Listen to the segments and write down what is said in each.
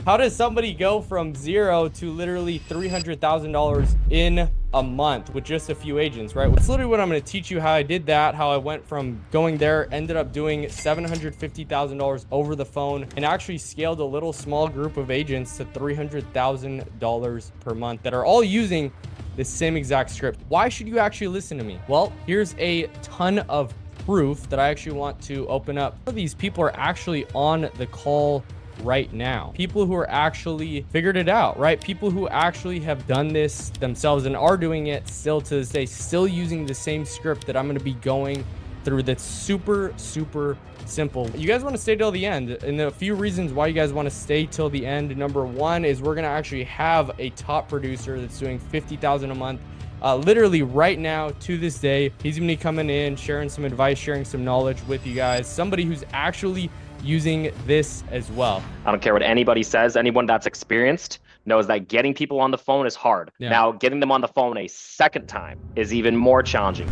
How does somebody go from zero to literally $300,000 in a month with just a few agents, right? That's literally what I'm going to teach you how I did that, how I went from going there, ended up doing $750,000 over the phone, and actually scaled a little small group of agents to $300,000 per month that are all using the same exact script. Why should you actually listen to me? Well, here's a ton of proof that I actually want to open up. These people are actually on the call right now. People who are actually figured it out, right? People who actually have done this themselves and are doing it still to this day, still using the same script that I'm going to be going through. That's super, super simple. You guys want to stay till the end, and a few reasons why you guys want to stay till the end. Number one is we're going to actually have a top producer that's doing 50,000 a month. Literally right now to this day, he's gonna be coming in, sharing some advice, sharing some knowledge with you guys. Somebody who's actually using this as well. I don't care what anybody says. Anyone that's experienced knows that getting people on the phone is hard. Yeah. Now, getting them on the phone a second time is even more challenging.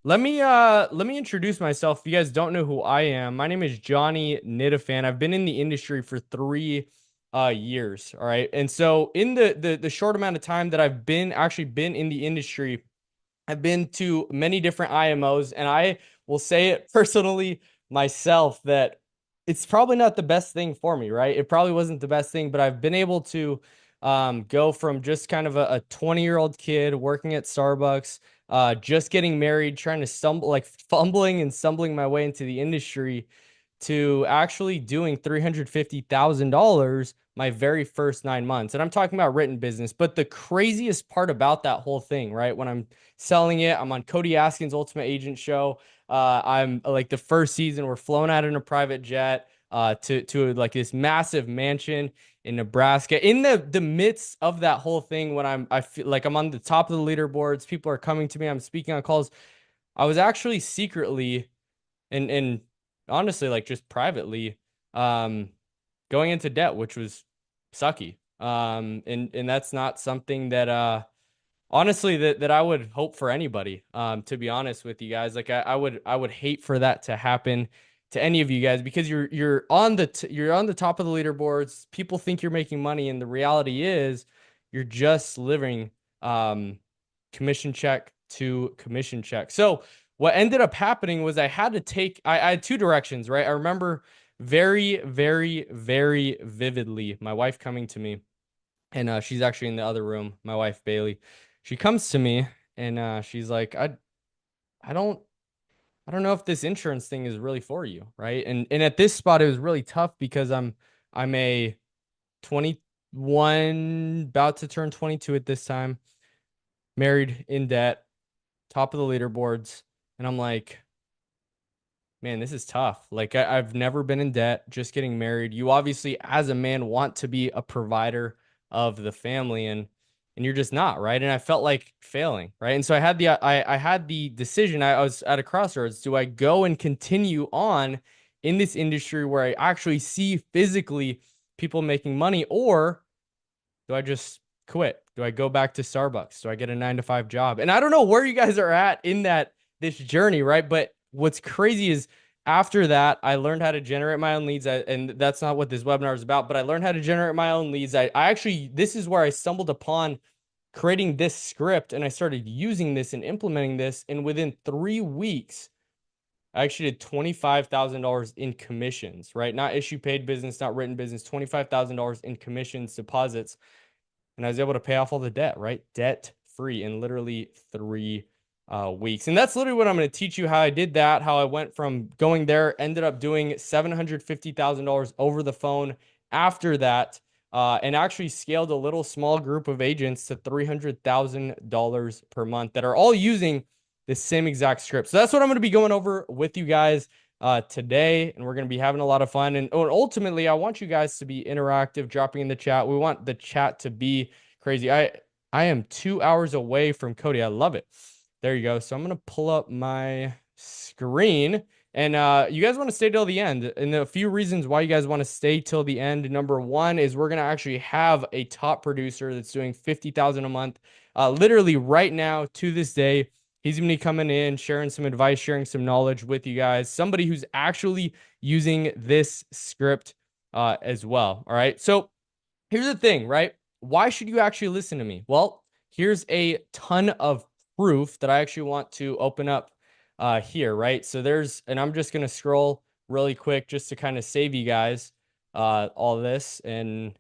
Let me introduce myself. If you guys don't know who I am, my name is Johnny Nitafan. I've been in the industry for 3 years. All right. And so in the short amount of time that I've been in the industry, I've been to many different IMOs, and I will say it personally myself that it's probably not the best thing for me, right? It probably wasn't the best thing, but I've been able to go from just kind of a 20-year-old kid working at Starbucks, just getting married, trying to fumbling and stumbling my way into the industry, to actually doing $350,000 my very first 9 months. And I'm talking about written business. But the craziest part about that whole thing, right? When I'm selling it, I'm on Cody Askin's Ultimate Agent Show. I'm like the first season, we're flown out in a private jet to like this massive mansion in Nebraska. In the midst of that whole thing, when I feel like I'm on the top of the leaderboards, people are coming to me, I'm speaking on calls. I was actually secretly and honestly, like just privately, um, going into debt, which was sucky. And that's not something that honestly that I would hope for anybody. To be honest with you guys, like I would hate for that to happen to any of you guys, because you're on the top of the leaderboards. People think you're making money, and the reality is you're just living commission check to commission check. So what ended up happening was I had two directions, right? I remember very, very, very vividly my wife coming to me, and she's actually in the other room, my wife Bailey. She comes to me, and she's like, I don't know if this insurance thing is really for you, right? And at this spot it was really tough because I'm a 21, about to turn 22 at this time, married, in debt, top of the leaderboards, and I'm like, man, this is tough. Like I've never been in debt, just getting married. You obviously, as a man, want to be a provider of the family, and you're just not, right? And I felt like failing, right? And so I had the decision. I was at a crossroads. Do I go and continue on in this industry where I actually see physically people making money, or do I just quit? Do I go back to Starbucks? Do I get a 9 to 5 job? And I don't know where you guys are at in this journey, right? But what's crazy is after that, I learned how to generate my own leads. And that's not what this webinar is about, but I learned how to generate my own leads. I actually, this is where I stumbled upon creating this script, and I started using this and implementing this. And within 3 weeks, I actually did $25,000 in commissions, right? Not issue paid business, not written business, $25,000 in commissions, deposits. And I was able to pay off all the debt, right? Debt free in literally 3 weeks. And that's literally what I'm going to teach you how I did that, how I went from going there, ended up doing $750,000 over the phone after that, and actually scaled a little small group of agents to $300,000 per month that are all using the same exact script. So that's what I'm going to be going over with you guys today, and we're going to be having a lot of fun. And ultimately, I want you guys to be interactive, dropping in the chat. We want the chat to be crazy. I am 2 hours away from Cody. I love it. There you go. So I'm going to pull up my screen, and you guys want to stay till the end. And a few reasons why you guys want to stay till the end. Number one is we're going to actually have a top producer that's doing 50,000 a month. Literally right now to this day, he's going to be coming in, sharing some advice, sharing some knowledge with you guys. Somebody who's actually using this script as well. All right. So here's the thing, right? Why should you actually listen to me? Well, here's a ton of proof that I actually want to open up here, right? So and I'm just going to scroll really quick just to kind of save you guys all this. And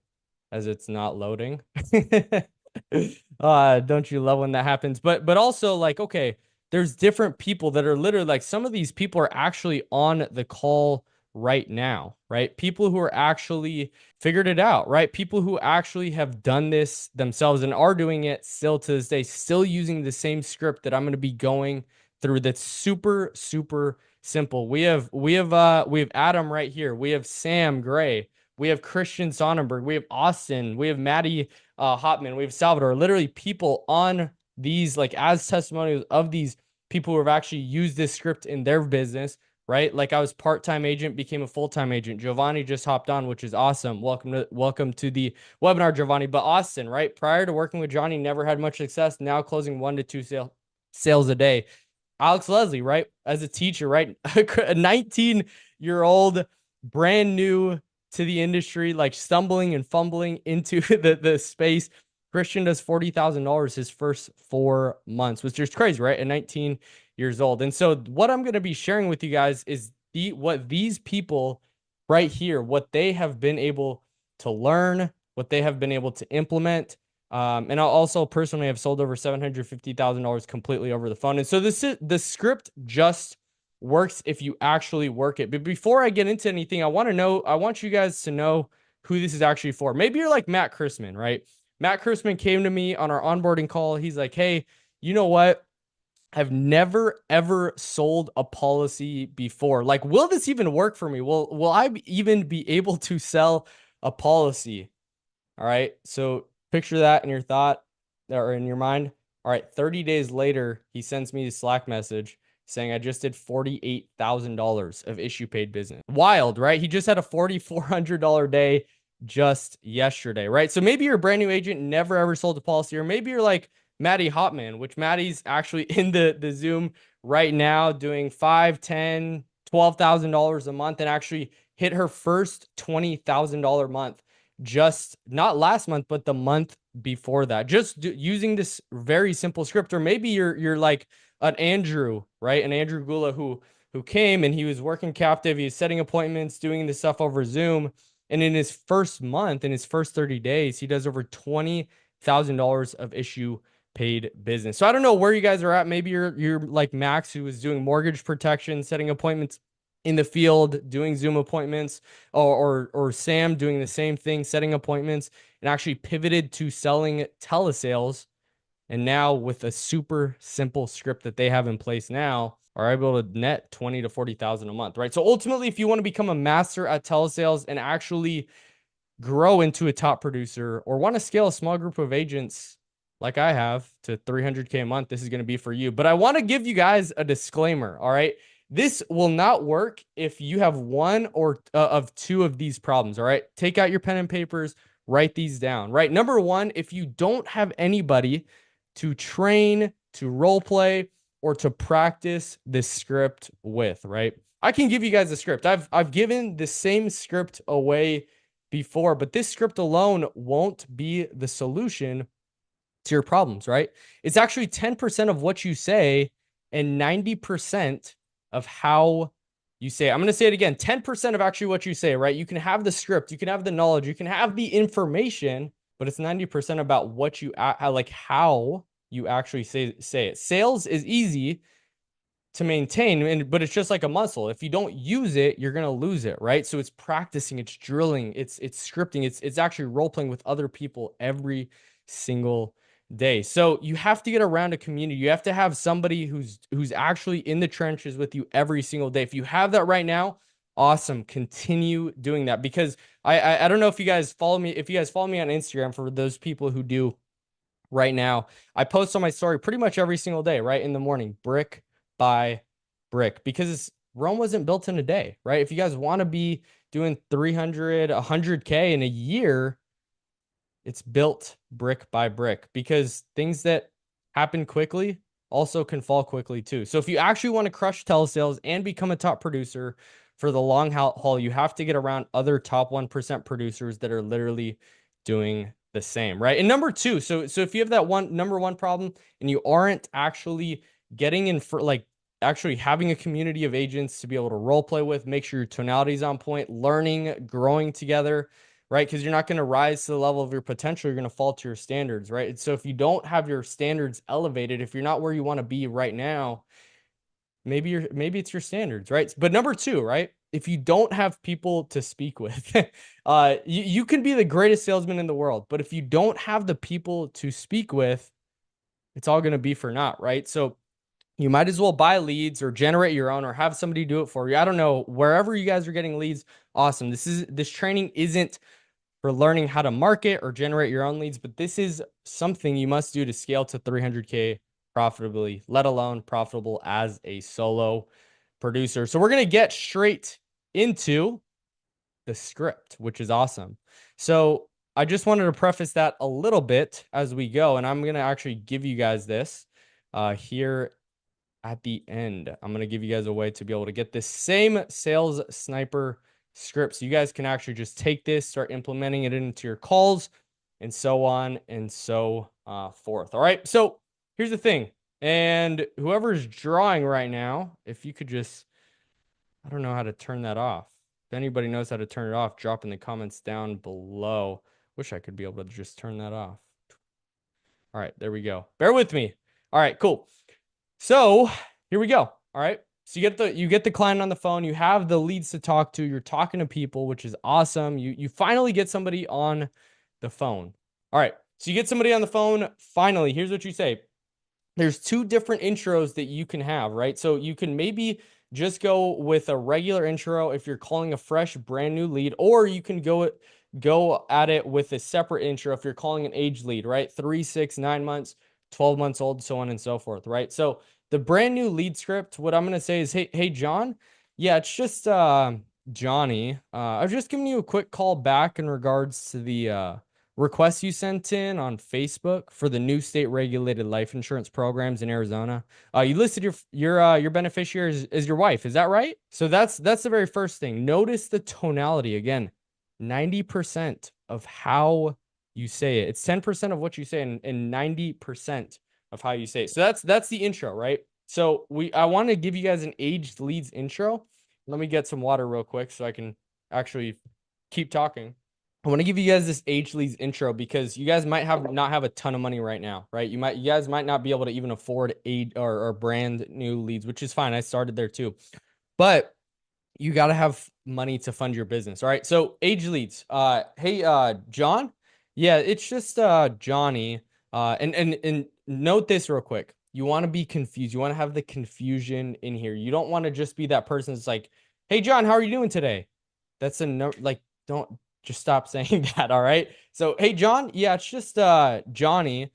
as it's not loading. Don't you love when that happens? But also like, okay, there's different people that are literally like some of these people are actually on the call right now, right? People who are actually figured it out, right? People who actually have done this themselves and are doing it still to this day, still using the same script that I'm going to be going through that's super, super simple. We have Adam right here. We have Sam Gray. We have Christian Sonnenberg. We have Austin. We have Maddie Hopman. We have Salvador. Literally people on these, like as testimonials of these people who have actually used this script in their business, right? Like I was part-time agent, became a full-time agent. Giovanni just hopped on, which is awesome. Welcome to the webinar, Giovanni. But Austin, right? Prior to working with Johnny, never had much success. Now closing 1 to 2 sales a day. Alex Leslie, right? As a teacher, right? A 19-year-old, brand new to the industry, like stumbling and fumbling into the space. Christian does $40,000 his first 4 months, which is crazy, right? At 19 years old. And so what I'm going to be sharing with you guys is what these people right here, what they have been able to learn, what they have been able to implement. And I also personally have sold over $750,000 completely over the phone. And so the script just works if you actually work it. But before I get into anything, I want you guys to know who this is actually for. Maybe you're like Matt Chrisman, right? Matt Chrisman came to me on our onboarding call. He's like, hey, you know what? I've never ever sold a policy before. Like, will this even work for me? Will I even be able to sell a policy? All right. So picture that in your thought or in your mind. All right. 30 days later, he sends me a Slack message saying, I just did $48,000 of issue paid business. Wild, right? He just had a $4,400 day just yesterday, right? So maybe you're a brand new agent, never ever sold a policy, or maybe you're like Maddie Hopman, which Maddie's actually in the Zoom right now doing 5, 10, $12,000 a month and actually hit her first $20,000 month just not last month, but the month before that. Just using this very simple script, or maybe you're like an Andrew, right? An Andrew Gula who came and he was working captive. He was setting appointments, doing this stuff over Zoom, and in his first month, in his first 30 days, he does over $20,000 of issue paid business. So I don't know where you guys are at. Maybe you're like Max, who was doing mortgage protection, setting appointments in the field, doing Zoom appointments, or Sam doing the same thing, setting appointments, and actually pivoted to selling telesales. And now with a super simple script that they have in place now, are able to net 20 to 40,000 a month, right? So ultimately, if you want to become a master at telesales and actually grow into a top producer or want to scale a small group of agents like I have to 300K a month, this is going to be for you. But I want to give you guys a disclaimer. All right. This will not work if you have one or of two of these problems. All right. Take out your pen and papers, write these down. Right. Number one, if you don't have anybody to train, to role play, or to practice this script with, right? I can give you guys a script. I've given the same script away before, but this script alone won't be the solution to your problems, right? It's actually 10% of what you say and 90% of how you say it. I'm going to say it again, 10% of actually what you say, right? You can have the script, you can have the knowledge, you can have the information, but it's 90% about what you like how you actually say it. Sales is easy to maintain, but it's just like a muscle. If you don't use it, you're gonna lose it, right? So it's practicing, it's drilling, it's scripting, it's actually role playing with other people every single day. So you have to get around a community. You have to have somebody who's actually in the trenches with you every single day. If you have that right now, awesome. Continue doing that because I don't know if you guys follow me. If you guys follow me on Instagram, for those people who do right now, I post on my story pretty much every single day, right in the morning, brick by brick, because Rome wasn't built in a day, right? If you guys want to be doing 300, 100K in a year, it's built brick by brick because things that happen quickly also can fall quickly too. So if you actually want to crush telesales and become a top producer for the long haul, you have to get around other top 1% producers that are literally doing the same, right? And number two, so if you have that number one problem and you aren't actually getting in for like actually having a community of agents to be able to role play with, make sure your tonality is on point, learning, growing together, right? Because you're not going to rise to the level of your potential, you're going to fall to your standards, right? And so if you don't have your standards elevated, if you're not where you want to be right now, maybe it's your standards, right? But number two, right? If you don't have people to speak with, you can be the greatest salesman in the world, but if you don't have the people to speak with, it's all going to be for naught, right? So you might as well buy leads or generate your own or have somebody do it for you. I don't know, wherever you guys are getting leads, awesome. This training isn't for learning how to market or generate your own leads, but this is something you must do to scale to 300K profitably, let alone profitable as a solo producer. So we're going to get straight into the script, which is awesome. So I just wanted to preface that a little bit as we go, and I'm going to actually give you guys this here at the end. I'm going to give you guys a way to be able to get this same sales sniper script. So you guys can actually just take this, start implementing it into your calls, and so on and so forth. All right. So here's the thing. And whoever's drawing right now, if you could just, I don't know how to turn that off. If anybody knows how to turn it off, drop in the comments down below. Wish I could be able to just turn that off. All right, there we go. Bear with me. All right, cool. So here we go. All right. So you get the client on the phone, you have the leads to talk to, you're talking to people, which is awesome. You finally get somebody on the phone. All right. So you get somebody on the phone. Finally, here's what you say. There's two different intros that you can have, right? So you can maybe just go with a regular intro if you're calling a fresh, brand new lead, or you can go at it with a separate intro if you're calling an age lead, right? 3, 6, 9 months, 12 months old, so on and so forth, right? So the brand new lead script, what I'm gonna say is, hey, John, yeah, it's just Johnny. I was just giving you a quick call back in regards to the request you sent in on Facebook for the new state regulated life insurance programs in Arizona. You listed your beneficiary as your wife. Is that right? So that's the very first thing. Notice the tonality again. 90% of how you say it. It's 10% of what you say and 90% of how you say it. So that's the intro, right? So I want to give you guys an aged leads intro. Let me get some water real quick so I can actually keep talking. I want to give you guys this age leads intro because you guys might not have a ton of money right now, right? You guys might not be able to even afford or brand new leads, which is fine. I started there too. But you got to have money to fund your business. All right. So age leads. Hey, John. Yeah, it's just Johnny. And note this real quick. You want to be confused. You want to have the confusion in here. You don't want to just be that person that's like, "Hey, John, how are you doing today?" That's a no. Like, don't just stop saying that. All right. So, hey, John. Yeah, it's just Johnny.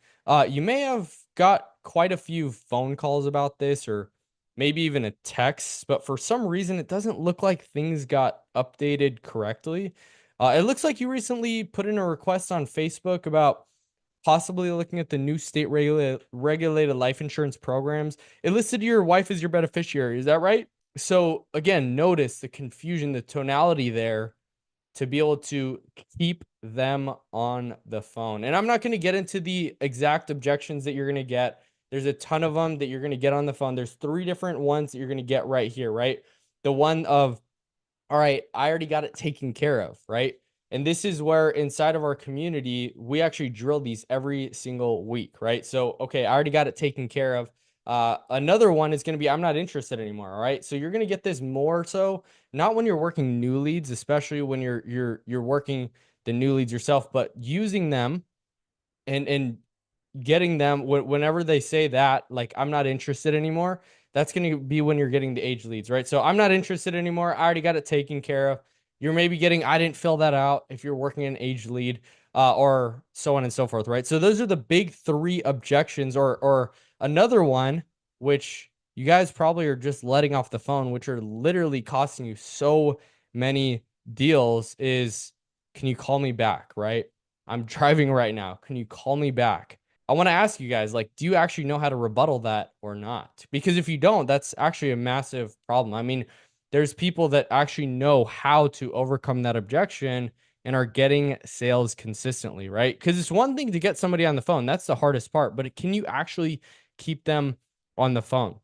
You may have got quite a few phone calls about this, or maybe even a text, but for some reason it doesn't look like things got updated correctly. It looks like you recently put in a request on Facebook about possibly looking at the new state regulated life insurance programs. It listed your wife as your beneficiary. Is that right? So again, notice the confusion, the tonality there to be able to keep them on the phone. And I'm not going to get into the exact objections that you're going to get. There's a ton of them that you're going to get on the phone. There's 3 different ones that you're going to get right here, right? The one of, all right, I already got it taken care of, right? And this is where inside of our community, we actually drill these every single week, right? So, okay, I already got it taken care of. Another one is going to be, I'm not interested anymore. All right. So you're going to get this more so not when you're working new leads, especially when you're working the new leads yourself, but using them and getting them whenever they say that, like, I'm not interested anymore. That's going to be when you're getting the age leads, right? So I'm not interested anymore. I already got it taken care of. You're maybe getting, I didn't fill that out if you're working an age lead, or so on and so forth, right? So those are the big 3 objections, or another one, which you guys probably are just letting off the phone, which are literally costing you so many deals is, can you call me back, right? I'm driving right now. Can you call me back? I want to ask you guys, like, do you actually know how to rebuttal that or not? Because if you don't, that's actually a massive problem. I mean, there's people that actually know how to overcome that objection and are getting sales consistently, right? Because it's one thing to get somebody on the phone. That's the hardest part, but can you actually keep them on the phone?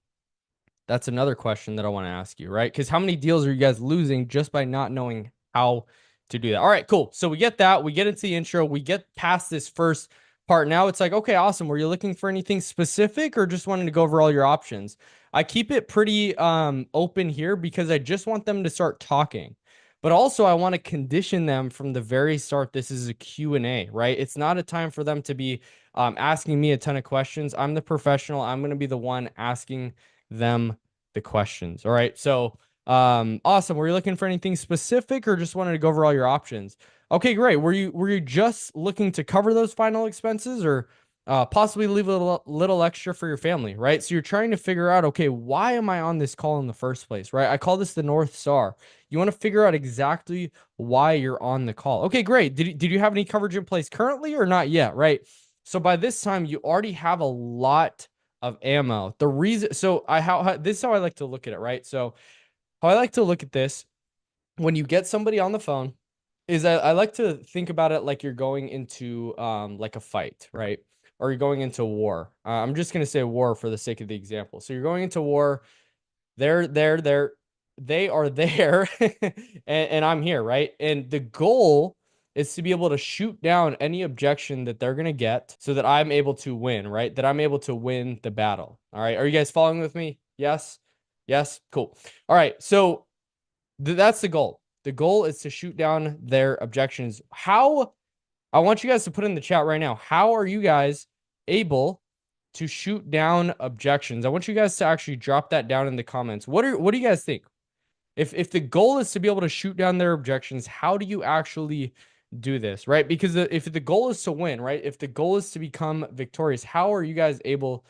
That's another question that I want to ask you, right? Because how many deals are you guys losing just by not knowing how to do that? All right, cool. So we get that. We get into the intro. We get past this first part. Now it's like, okay, awesome. Were you looking for anything specific or just wanting to go over all your options? I keep it pretty open here because I just want them to start talking. But also I want to condition them from the very start. This is a Q&A, right? It's not a time for them to be asking me a ton of questions. I'm the professional. I'm going to be the one asking them the questions. All right. So, awesome. Were you looking for anything specific or just wanted to go over all your options? Okay, great. Were you just looking to cover those final expenses or possibly leave a little extra for your family, right? So you're trying to figure out, okay, why am I on this call in the first place, right? I call this the North Star. You want to figure out exactly why you're on the call. Okay, great. Did you have any coverage in place currently or not yet, right? So by this time, you already have a lot of ammo. The reason, so how this is how I like to look at it, right? So how I like to look at this when you get somebody on the phone is I like to think about it like you're going into like a fight, right? Or you're going into war. I'm just gonna say war for the sake of the example. So you're going into war. They're they are there, and I'm here, right? And the goal is to be able to shoot down any objection that they're gonna get, so that I'm able to win, right? That I'm able to win the battle. All right, are you guys following with me? Yes, yes, cool. All right, so that's the goal. The goal is to shoot down their objections. How I want you guys to put in the chat right now. How are you guys able to shoot down objections? I want you guys to actually drop that down in the comments. What do you guys think? If the goal is to be able to shoot down their objections, how do you actually do this, right? Because if the goal is to win, right? If the goal is to become victorious, how are you guys able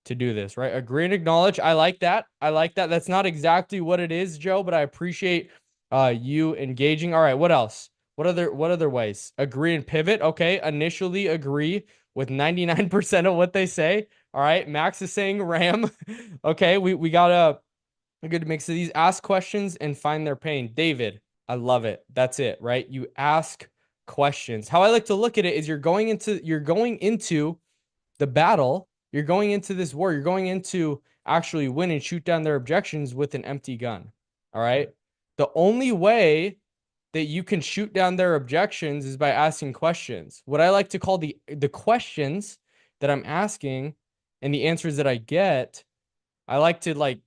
to do this, right? Agree and acknowledge. I like that. I like that. That's not exactly what it is, Joe, but I appreciate you engaging. All right, what else? What other ways? Agree and pivot. Okay, initially agree with 99% of what they say. All right, Max is saying Ram. Okay, we got a good mix of these. Ask questions and find their pain. David, I love it. That's it, right? You ask questions. How I like to look at it is you're going into the battle, you're going into this war, you're going into actually win and shoot down their objections with an empty gun. All right? The only way that you can shoot down their objections is by asking questions. What I like to call the questions that I'm asking and the answers that I get, I like to like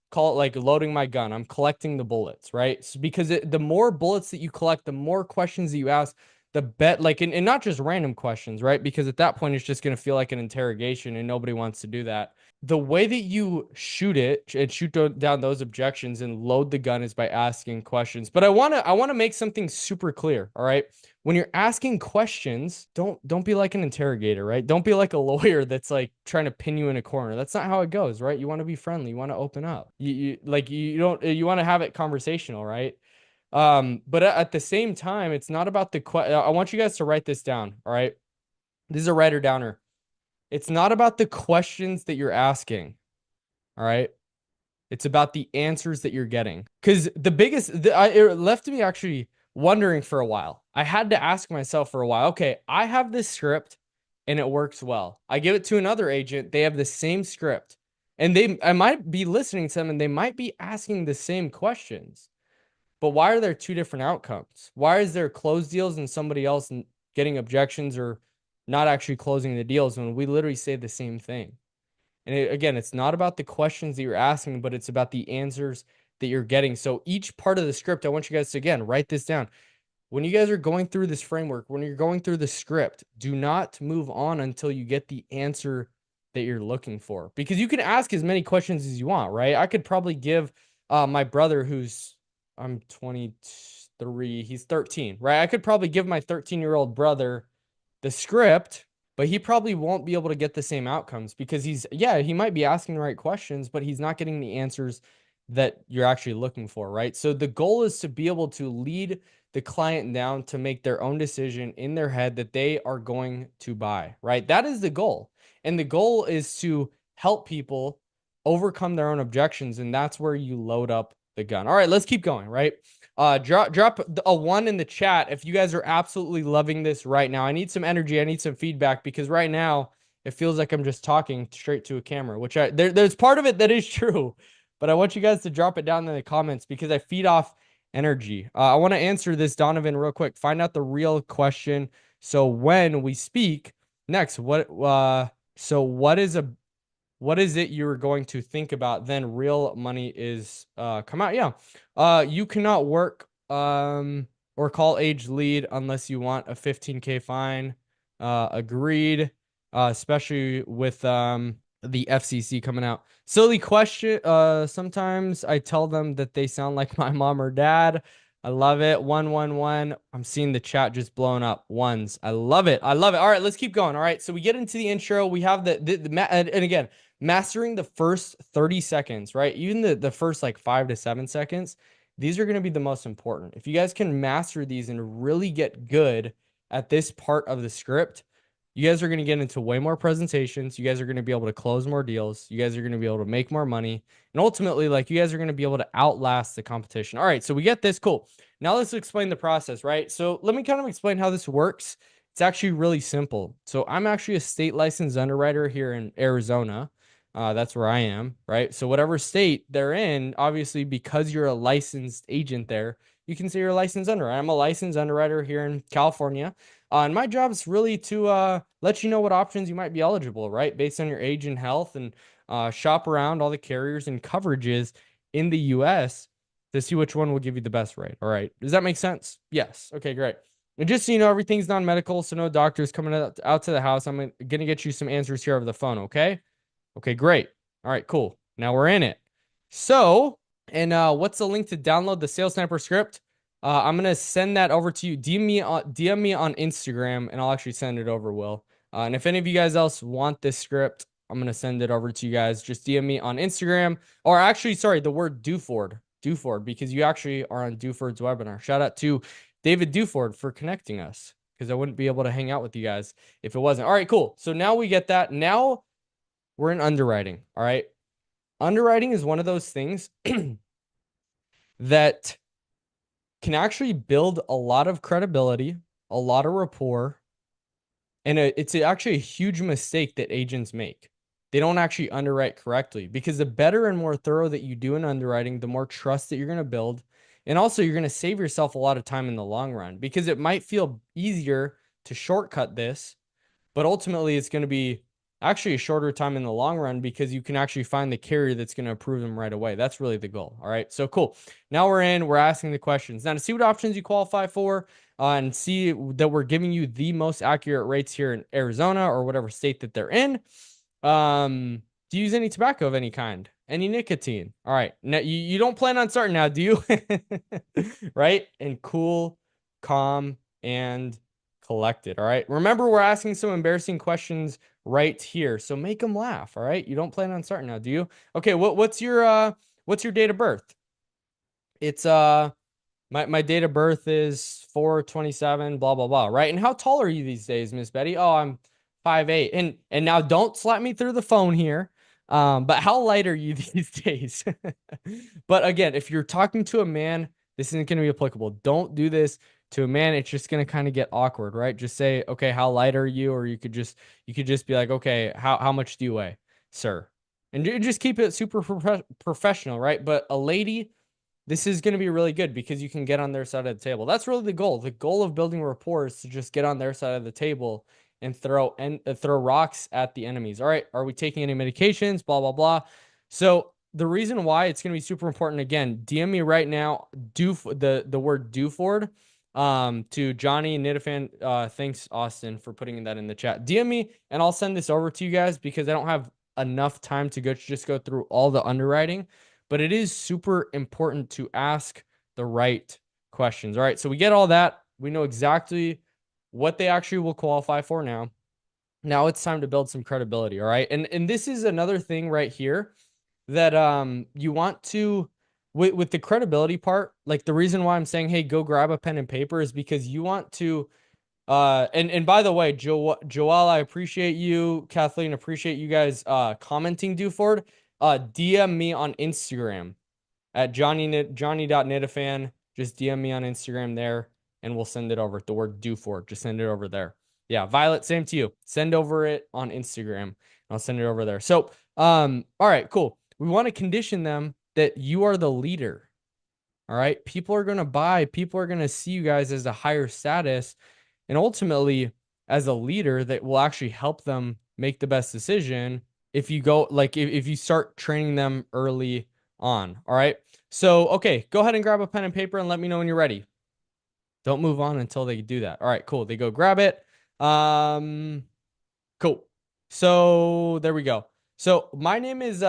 call it like loading my gun. I'm collecting the bullets, right? So because the more bullets that you collect, the more questions that you ask, the bet like and not just random questions, right? Because at that point it's just going to feel like an interrogation and nobody wants to do that. The way that you shoot it and shoot down those objections and load the gun is by asking questions. But I want to make something super clear, all right? When you're asking questions, don't be like an interrogator, right? Don't be like a lawyer that's like trying to pin you in a corner. That's not how it goes, right? You want to be friendly, you want to open up. You like you don't you want to have it conversational, right? But at the same time, it's not about I want you guys to write this down, all right? This is a writer downer. It's not about the questions that you're asking, all right? It's about the answers that you're getting. Because it left me actually wondering for a while. I had to ask myself for a while, okay, I have this script and it works well. I give it to another agent, they have the same script. And I might be listening to them and they might be asking the same questions. But why are there two different outcomes? Why is there closed deals and somebody else getting objections or not actually closing the deals when we literally say the same thing? And again, it's not about the questions that you're asking, but it's about the answers that you're getting. So each part of the script, I want you guys to, again, write this down. When you guys are going through this framework, when you're going through the script, do not move on until you get the answer that you're looking for. Because you can ask as many questions as you want, right? I could probably give my brother I'm 23, he's 13, right? I could probably give my 13-year-old brother the script, but he probably won't be able to get the same outcomes because he might be asking the right questions, but he's not getting the answers that you're actually looking for, right? So the goal is to be able to lead the client down to make their own decision in their head that they are going to buy, right? That is the goal. And the goal is to help people overcome their own objections. And that's where you load up the gun. All right, let's keep going, right? Drop a one in the chat if you guys are absolutely loving this right now. I need some energy. I need some feedback because right now it feels like I'm just talking straight to a camera, which there's part of it that is true, but I want you guys to drop it down in the comments because I feed off energy. I want to answer this, Donovan, real quick. Find out the real question. So when we speak next, what is it you're going to think about? Then real money is come out. Yeah. You cannot work or call age lead unless you want a 15K fine. Agreed. Especially with the FCC coming out. Silly question. Sometimes I tell them that they sound like my mom or dad. I love it. 111. I'm seeing the chat just blowing up. Ones. I love it. I love it. All right, let's keep going. All right, so we get into the intro. We have and again, mastering the first 30 seconds, right? Even the first like 5 to 7 seconds, these are going to be the most important. If you guys can master these and really get good at this part of the script, you guys are going to get into way more presentations. You guys are going to be able to close more deals. You guys are going to be able to make more money. And ultimately, like you guys are going to be able to outlast the competition. All right, so we get this. Cool. Now let's explain the process, right? So let me kind of explain how this works. It's actually really simple. So I'm actually a state licensed underwriter here in Arizona. That's where I am, right? So whatever state they're in, obviously, because you're a licensed agent there, you can say you're a licensed underwriter. I'm a licensed underwriter here in California. And my job is really to let you know what options you might be eligible, right? Based on your age and health, and shop around all the carriers and coverages in the US to see which one will give you the best rate. All right. Does that make sense? Yes. Okay, great. And just so you know, everything's non-medical, so no doctors coming out to the house. I'm going to get you some answers here over the phone, okay? Okay, great. All right, cool. Now we're in it. So, and what's the link to download the Sales Sniper script? I'm gonna send that over to you. DM me on Instagram, and I'll actually send it over, Will. And if any of you guys else want this script, I'm gonna send it over to you guys. Just DM me on Instagram, or actually, sorry, the word Duford, because you actually are on Duford's webinar. Shout out to David Duford for connecting us, because I wouldn't be able to hang out with you guys if it wasn't. All right, cool. So now we get that. Now we're in underwriting. All right. Underwriting is one of those things that can actually build a lot of credibility, a lot of rapport, and it's actually a huge mistake that agents make. They don't actually underwrite correctly because the better and more thorough that you do in underwriting, the more trust that you're going to build. And also, you're going to save yourself a lot of time in the long run because it might feel easier to shortcut this, but ultimately it's going to be actually a shorter time in the long run because you can actually find the carrier that's going to approve them right away. That's really the goal. All right. So cool. Now we're asking the questions. Now to see what options you qualify for and see that we're giving you the most accurate rates here in Arizona or whatever state that they're in. Do you use any tobacco of any kind? Any nicotine? All right. Now you don't plan on starting now, do you? Right? And cool, calm, and collected. All right. Remember, we're asking some embarrassing questions right here. So make them laugh. All right. You don't plan on starting now, do you? Okay, what's your date of birth? It's my date of birth is 4/27, blah blah blah, right? And how tall are you these days, Miss Betty? Oh, I'm 5'8". And now don't slap me through the phone here. But how light are you these days? But again, if you're talking to a man, this isn't going to be applicable. Don't do this to a man. It's just going to kind of get awkward, right? Just say, okay, how light are you? Or you could just be like, okay, how much do you weigh, sir? And just keep it super professional, right? But a lady, this is going to be really good because you can get on their side of the table. That's really the goal. The goal of building rapport is to just get on their side of the table and throw rocks at the enemies. All right, are we taking any medications? Blah blah blah. So the reason why it's going to be super important, again, DM me right now. Do the word Duford to Johnny Nitafan. Thanks, Austin, for putting that in the chat. DM me and I'll send this over to you guys because I don't have enough time to just go through all the underwriting. But it is super important to ask the right questions. All right, so we get all that. We know exactly what they actually will qualify for now. Now it's time to build some credibility, all right? And this is another thing right here that you want to with the credibility part, like the reason why I'm saying, hey, go grab a pen and paper is because you want to and by the way, Joel, I appreciate you. Kathleen, appreciate you guys commenting, Duford. DM me on Instagram. at Johnny.Nitafan. Just DM me on Instagram there and we'll send it over. The word due for, just send it over there. Yeah, Violet, same to you. Send over it on Instagram. I'll send it over there. So, all right, cool. We want to condition them that you are the leader. All right. People are going to buy, people are going to see you guys as a higher status. And ultimately, as a leader, that will actually help them make the best decision if you go, like, if you start training them early on. All right. So, okay, go ahead and grab a pen and paper and let me know when you're ready. Don't move on until they do that. All right, cool. They go grab it. Cool. So there we go. So my name is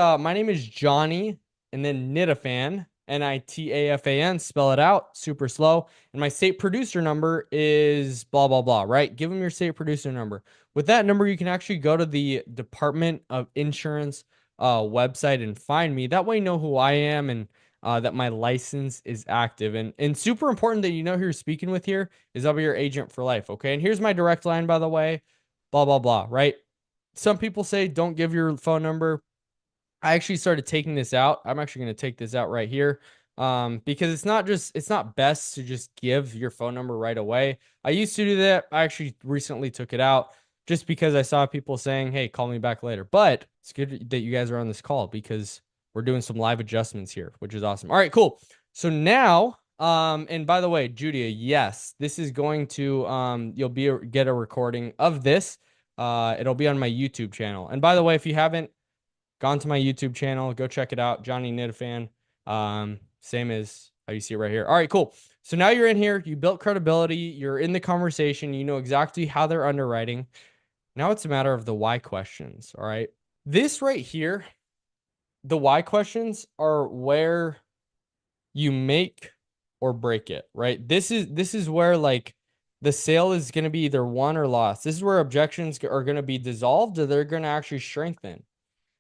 Johnny and then Nitafan, Nitafan, spell it out, super slow. And my state producer number is blah blah blah, right? Give them your state producer number. With that number, you can actually go to the Department of Insurance website and find me. That way you know who I am and that my license is active. And super important that you know who you're speaking with here is I'll be your agent for life, okay? And here's my direct line, by the way, blah blah blah, right? Some people say don't give your phone number. I actually started taking this out. I'm actually going to take this out right here. Because it's not best to just give your phone number right away. I used to do that. I actually recently took it out just because I saw people saying, "Hey, call me back later." But it's good that you guys are on this call because we're doing some live adjustments here, which is awesome. All right, cool. So now, and by the way, Judia, yes, this is going to, get a recording of this. It'll be on my YouTube channel. And by the way, if you haven't gone to my YouTube channel, go check it out, Johnny Nitafan. Same as how you see it right here. All right, cool. So now you're in here, you built credibility, you're in the conversation, you know exactly how they're underwriting. Now it's a matter of the why questions. All right. This right here, the why questions are where you make or break it, right? This is where like the sale is going to be either won or lost. This is where objections are going to be dissolved or they're going to actually strengthen.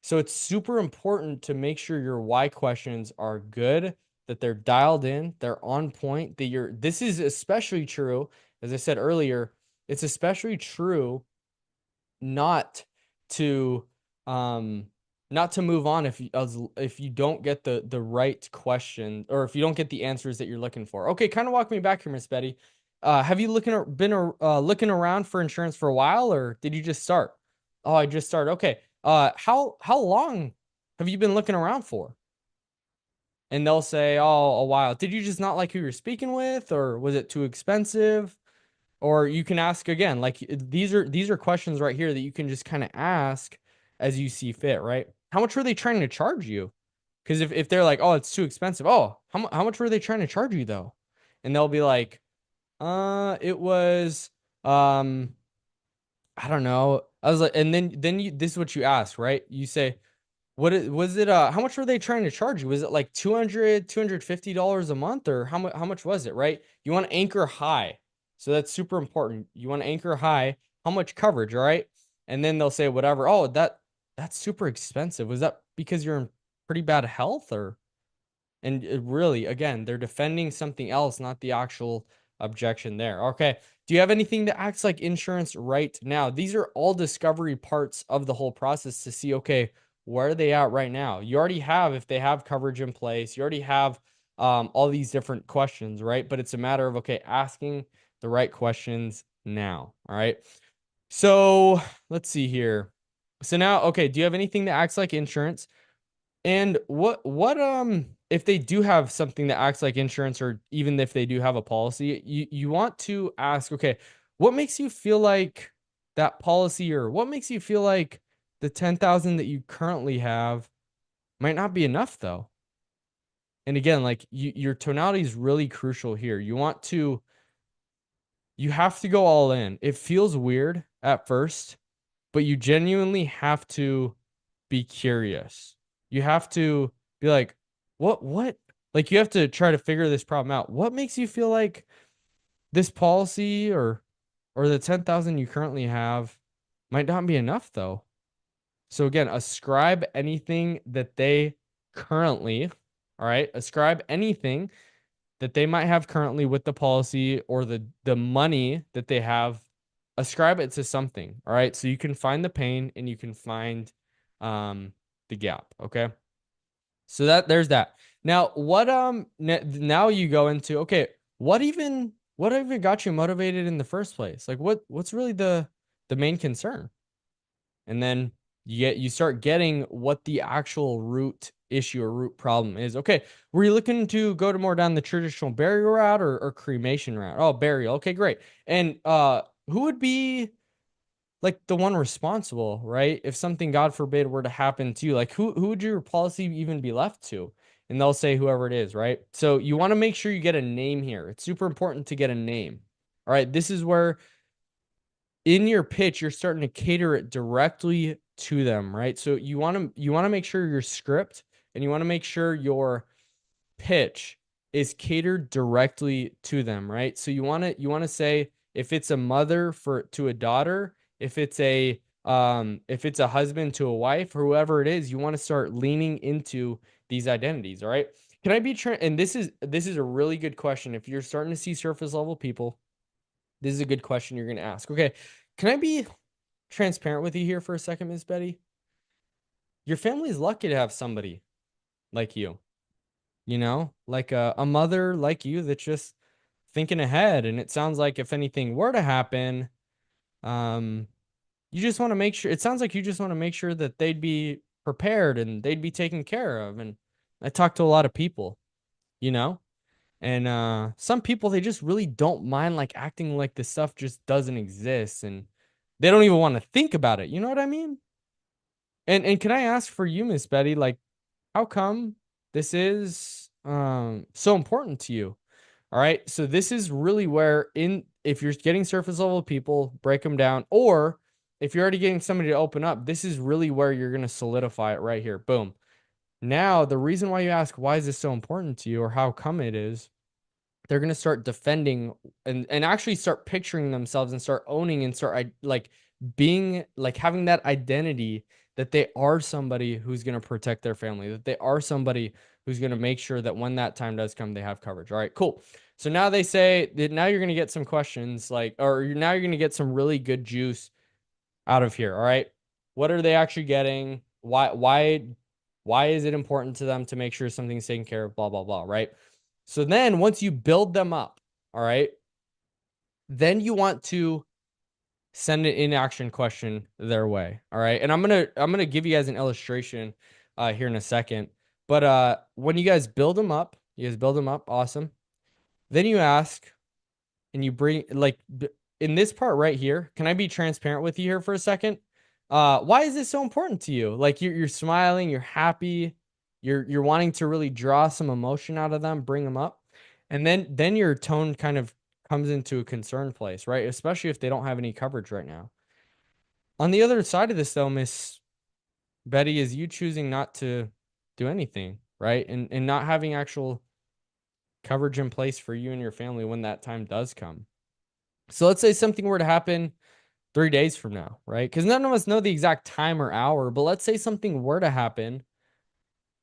So it's super important to make sure your why questions are good, that they're dialed in, they're on point, that this is especially true, as I said earlier, it's especially true not to um not to move on if you don't get the right question or if you don't get the answers that you're looking for. Okay, kind of walk me back here, Miss Betty. Have you been looking around for insurance for a while or did you just start? Oh, I just started. Okay. How long have you been looking around for? And they'll say, "Oh, a while." Did you just not like who you're speaking with or was it too expensive? Or you can ask again, like these are questions right here that you can just kind of ask as you see fit, right? How much were they trying to charge you? Because if they're like, "Oh, it's too expensive," oh, how much were they trying to charge you though? And they'll be like, it was, I don't know. I was like, and then this is what you ask, right? You say, was it how much were they trying to charge you? Was it like 250 dollars a month or how much was it, right? You want to anchor high. So that's super important. You want to anchor high, how much coverage, all right? And then they'll say whatever. Oh, that's super expensive. Was that because you're in pretty bad health or and it really, again, they're defending something else, not the actual objection there. Okay. Do you have anything that acts like insurance right now? These are all discovery parts of the whole process to see, okay, where are they at right now? You already have, if they have coverage in place, you already have all these different questions, right? But it's a matter of, okay, asking the right questions now. All right. So let's see here. So now, okay, do you have anything that acts like insurance? And what if they do have something that acts like insurance or even if they do have a policy, you want to ask, okay, what makes you feel like that policy or what makes you feel like the 10,000 that you currently have might not be enough though? And again, like your tonality is really crucial here. You have to go all in. It feels weird at first, but you genuinely have to be curious. You have to be like, what? Like you have to try to figure this problem out. What makes you feel like this policy or the 10,000 you currently have might not be enough though? So again, ascribe anything that they currently, all right, ascribe anything that they might have currently with the policy or the money that they have, ascribe it to something. All right. So you can find the pain and you can find the gap. Okay. So there's that. Now, now you go into, okay, what even got you motivated in the first place? Like what's really the main concern? And then you start getting what the actual root issue or root problem is. Okay, were you looking to go to more down the traditional burial route or cremation route? Oh, burial. Okay, great. And who would be like the one responsible, right? If something, God forbid, were to happen to you, like who would your policy even be left to? And they'll say whoever it is, right? So you want to make sure you get a name here. It's super important to get a name. All right, this is where in your pitch you're starting to cater it directly to them, right? So you want to make sure your script and you want to make sure your pitch is catered directly to them, right? So you want to say if it's a mother for to a daughter, if it's a husband to a wife, or whoever it is, you want to start leaning into these identities, all right? Can I be and this is a really good question. If you're starting to see surface level people, this is a good question you're going to ask. Okay, can I be transparent with you here for a second, Miss Betty? Your family's lucky to have somebody like you, like a mother like you that's just thinking ahead. And it sounds like if anything were to happen, um, you just want to make sure, it sounds like you just want to make sure that they'd be prepared and they'd be taken care of. And I talk to a lot of people, you know, and some people, they just really don't mind like acting like this stuff just doesn't exist and they don't even want to think about it. You know what I mean? And can I ask for you, Miss Betty, like how come this is so important to you? All right. So this is really where in if you're getting surface level people, break them down, or if you're already getting somebody to open up, this is really where you're going to solidify it right here. Boom. Now, the reason why you ask why is this so important to you or how come it is, they're going to start defending and actually start picturing themselves and start owning and start like being like having that identity that they are somebody who's going to protect their family, that they are somebody who's going to make sure that when that time does come, they have coverage. All right, cool. So now they say that now you're going to get some questions like, or now you're going to get some really good juice out of here. All right. What are they actually getting? Why is it important to them to make sure something's taken care of? Blah, blah, blah. Right. So then once you build them up, all right, then you want to send an in-action question their way. All right. And I'm gonna give you guys an illustration here in a second. But when you guys build them up, awesome. Then you ask and you bring like in this part right here, can I be transparent with you here for a second? Why is this so important to you? Like you're smiling, you're happy, you're wanting to really draw some emotion out of them, bring them up. And then your tone kind of comes into a concern place, right? Especially if they don't have any coverage right now. On the other side of this though, Miss Betty, is you choosing not to do anything, right? And not having actual coverage in place for you and your family when that time does come. So let's say something were to happen 3 days from now, right? Because none of us know the exact time or hour, but let's say something were to happen,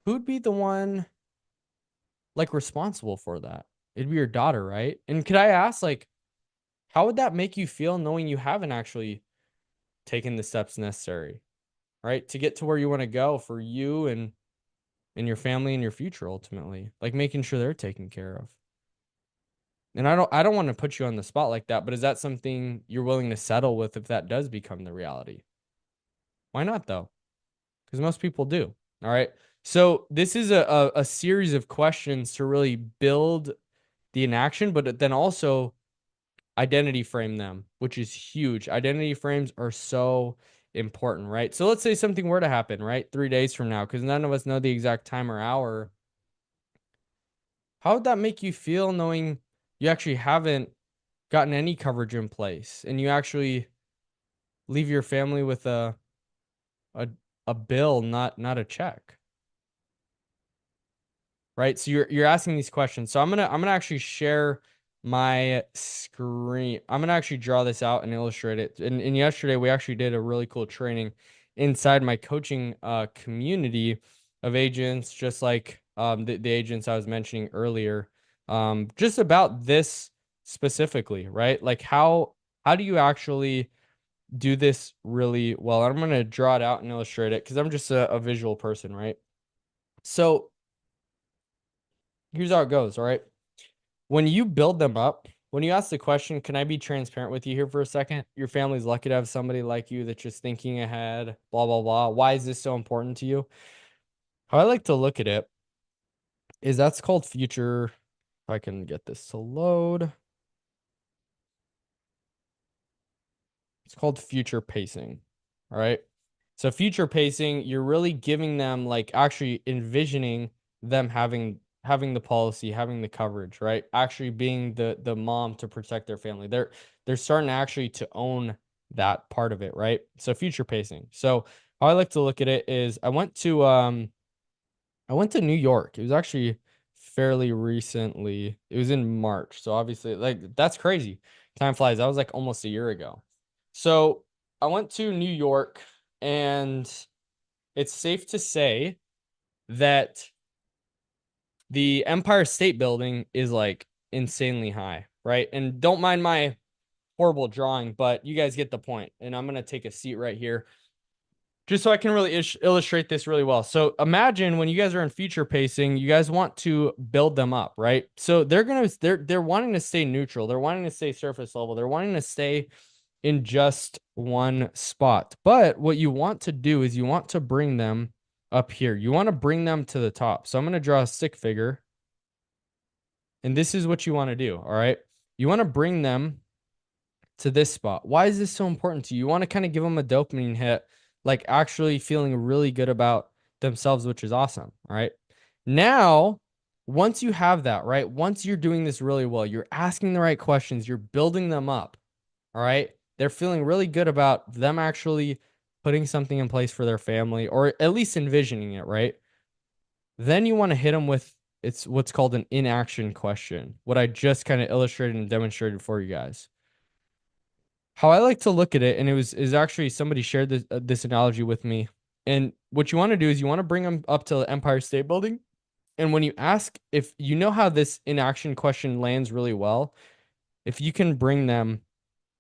who'd be the one like responsible for that? It'd be your daughter, right? And could I ask, like, how would that make you feel knowing you haven't actually taken the steps necessary, right? To get to where you want to go for you and your family and your future ultimately, like making sure they're taken care of. And I don't want to put you on the spot like that, but is that something you're willing to settle with if that does become the reality? Why not though? Because most people do. All right. So this is a series of questions to really build the inaction, but then also identity frame them, which is huge. Identity frames are so important, right? So let's say something were to happen, right? 3 days from now, because none of us know the exact time or hour. How would that make you feel knowing you actually haven't gotten any coverage in place and you actually leave your family with a, a bill, not a check? Right? So you're asking these questions. So I'm gonna actually share my screen. I'm gonna actually draw this out and illustrate it. And yesterday we actually did a really cool training inside my coaching community of agents, just like the agents I was mentioning earlier. Just about this specifically, right? Like how do you actually do this really well? I'm gonna draw it out and illustrate it because I'm just a visual person, right? So here's how it goes, all right? When you build them up, when you ask the question, can I be transparent with you here for a second? Your family's lucky to have somebody like you that's just thinking ahead, blah, blah, blah. Why is this so important to you? How I like to look at it is that's called future. If I can get this to load, it's called future pacing. All right. So future pacing, you're really giving them like actually envisioning them having the policy, having the coverage, right? Actually being the mom to protect their family. They're starting actually to own that part of it, right? So future pacing. So how I like to look at it is I went to New York. It was actually fairly recently. It was in March. So obviously like that's crazy. Time flies. That was like almost a year ago. So I went to New York and it's safe to say that the Empire State Building is like insanely high, right? And don't mind my horrible drawing, but you guys get the point. And I'm going to take a seat right here just so I can really illustrate this really well. So imagine when you guys are in feature pacing, you guys want to build them up, right? So they're wanting to stay neutral. They're wanting to stay surface level. They're wanting to stay in just one spot. But what you want to do is you want to bring them up here. You want to bring them to the top. So I'm going to draw a stick figure. And this is what you want to do. All right. You want to bring them to this spot. Why is this so important to you? You want to kind of give them a dopamine hit, like actually feeling really good about themselves, which is awesome. All right. Now, once you have that, right? Once you're doing this really well, you're asking the right questions, you're building them up. All right. They're feeling really good about them actually putting something in place for their family or at least envisioning it, right? Then you want to hit them with it's what's called an inaction question, what I just kind of illustrated and demonstrated for you guys. How I like to look at it, and it was is actually somebody shared this analogy with me. And what you want to do is you want to bring them up to the Empire State Building. And when you ask if you know how this inaction question lands really well, if you can bring them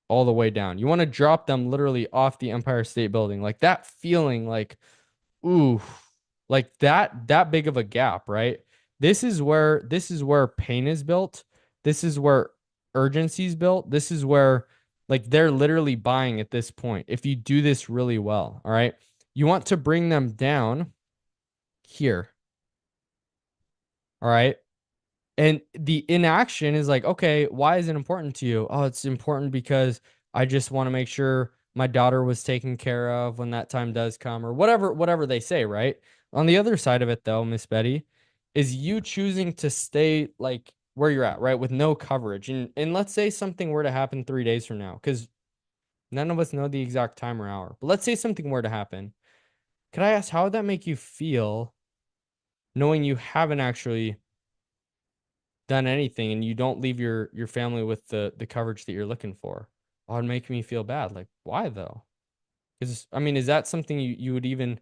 all the way down. You want to drop them literally off the Empire State Building. Like that feeling like, ooh, like that big of a gap, right? This is where pain is built. This is where urgency is built. This is where like they're literally buying at this point. If you do this really well, all right? You want to bring them down here. All right? And the inaction is like, okay, why is it important to you? Oh, it's important because I just want to make sure my daughter was taken care of when that time does come, or whatever they say, right? On the other side of it, though, Miss Betty, is you choosing to stay like where you're at, right? With no coverage. And let's say something were to happen 3 days from now, because none of us know the exact time or hour. But let's say something were to happen. Could I ask how would that make you feel knowing you haven't actually done anything and you don't leave your family with the coverage that you're looking for? Oh, it'd make me feel bad. Like, why though? Because I mean, is that something you would even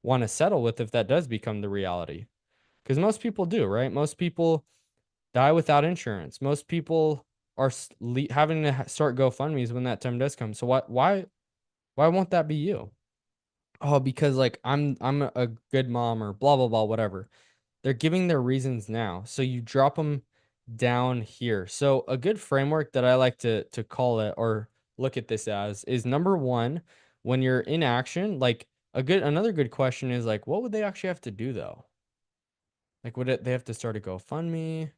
want to settle with if that does become the reality? Because most people do, right? Most people die without insurance. Most people are having to start GoFundMe's when that time does come. So why won't that be you? Oh, because like I'm a good mom or blah blah blah whatever. They're giving their reasons now. So you drop them down here. So a good framework that I like to call it or look at this as is number one, when you're in action, like another good question is like, what would they actually have to do though? Like they have to start a GoFundMe?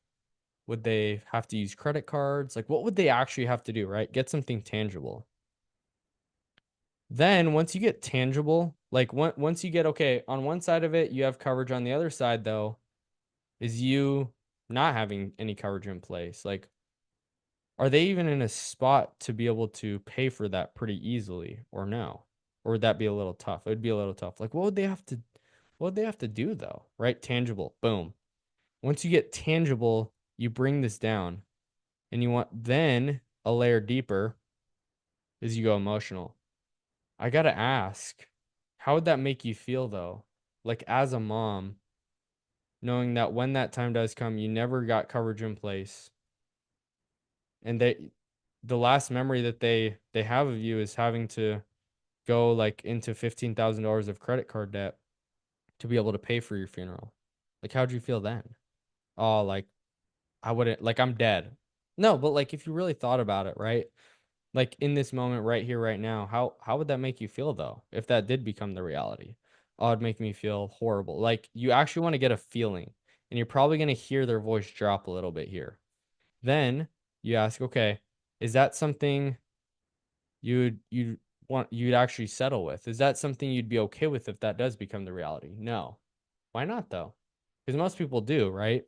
Would they have to use credit cards? Like what would they actually have to do, right? Get something tangible. Then once you get tangible, like once you get okay, on one side of it, you have coverage. On the other side though, is you not having any coverage in place. Like, are they even in a spot to be able to pay for that pretty easily or no? Or would that be a little tough? It would be a little tough. Like, what would they have to do though? Right? Tangible. Boom. Once you get tangible, you bring this down and you want then a layer deeper is you go emotional. I gotta ask, how would that make you feel though? Like as a mom, knowing that when that time does come, you never got coverage in place and the last memory that they have of you is having to go like into $15,000 of credit card debt to be able to pay for your funeral. Like how'd you feel then? oh, like I wouldn't, like I'm dead. No, but like if you really thought about it, right? Like in this moment right here, right now, how would that make you feel though? If that did become the reality? Oh, it'd make me feel horrible. Like you actually want to get a feeling, and you're probably gonna hear their voice drop a little bit here. Then you ask, okay, is that something you'd actually settle with? Is that something you'd be okay with if that does become the reality? No. Why not though? Because most people do, right?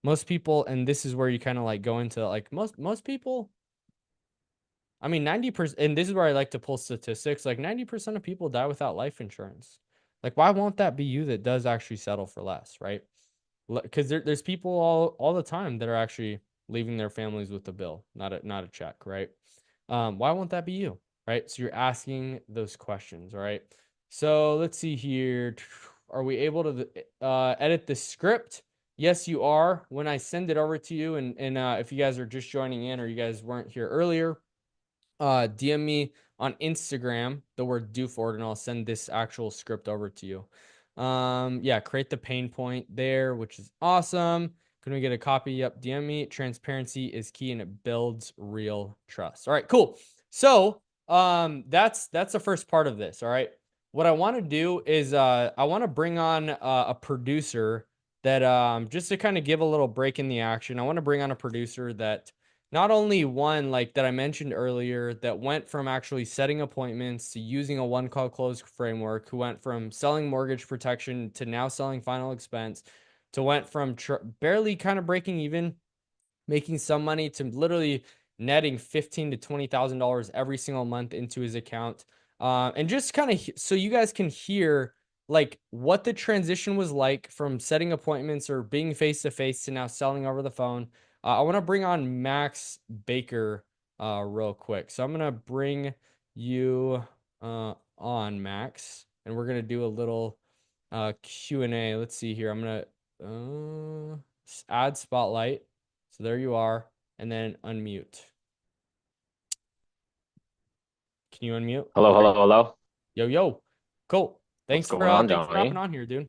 Most people, and this is where you kind of like go into like most people, I mean 90%, and this is where I like to pull statistics, like 90% of people die without life insurance. Like why won't that be you that does actually settle for less, right? Because there's people all the time that are actually leaving their families with a bill, not a check, right? Why won't that be you, right? So you're asking those questions, all right? So let's see here. Are we able to edit the script? Yes, you are. When I send it over to you, and if you guys are just joining in or you guys weren't here earlier, DM me on Instagram, the word do for it, and I'll send this actual script over to you. Yeah, create the pain point there, which is awesome. Can we get a copy? Yep, DM me. Transparency is key and it builds real trust. All right, cool. So, that's the first part of this. All right. What I want to do is I want to bring on a producer that just to kind of give a little break in the action. I want to bring on a producer that not only one like that I mentioned earlier that went from actually setting appointments to using a one call close framework, who went from selling mortgage protection to now selling final expense, to went from barely kind of breaking even, making some money, to literally netting $15,000 to $20,000 every single month into his account. And just kind of so you guys can hear like what the transition was like from setting appointments or being face to face to now selling over the phone. I want to bring on Max Baker real quick. So I'm gonna bring you on, Max, and we're gonna do a little Q&A. Let's see here. I'm gonna add spotlight. So there you are, and then unmute. Can you unmute? Hello, There you hello, hello. Yo, yo. Cool. What's Thanks for going on, hopping Johnny? on here, dude.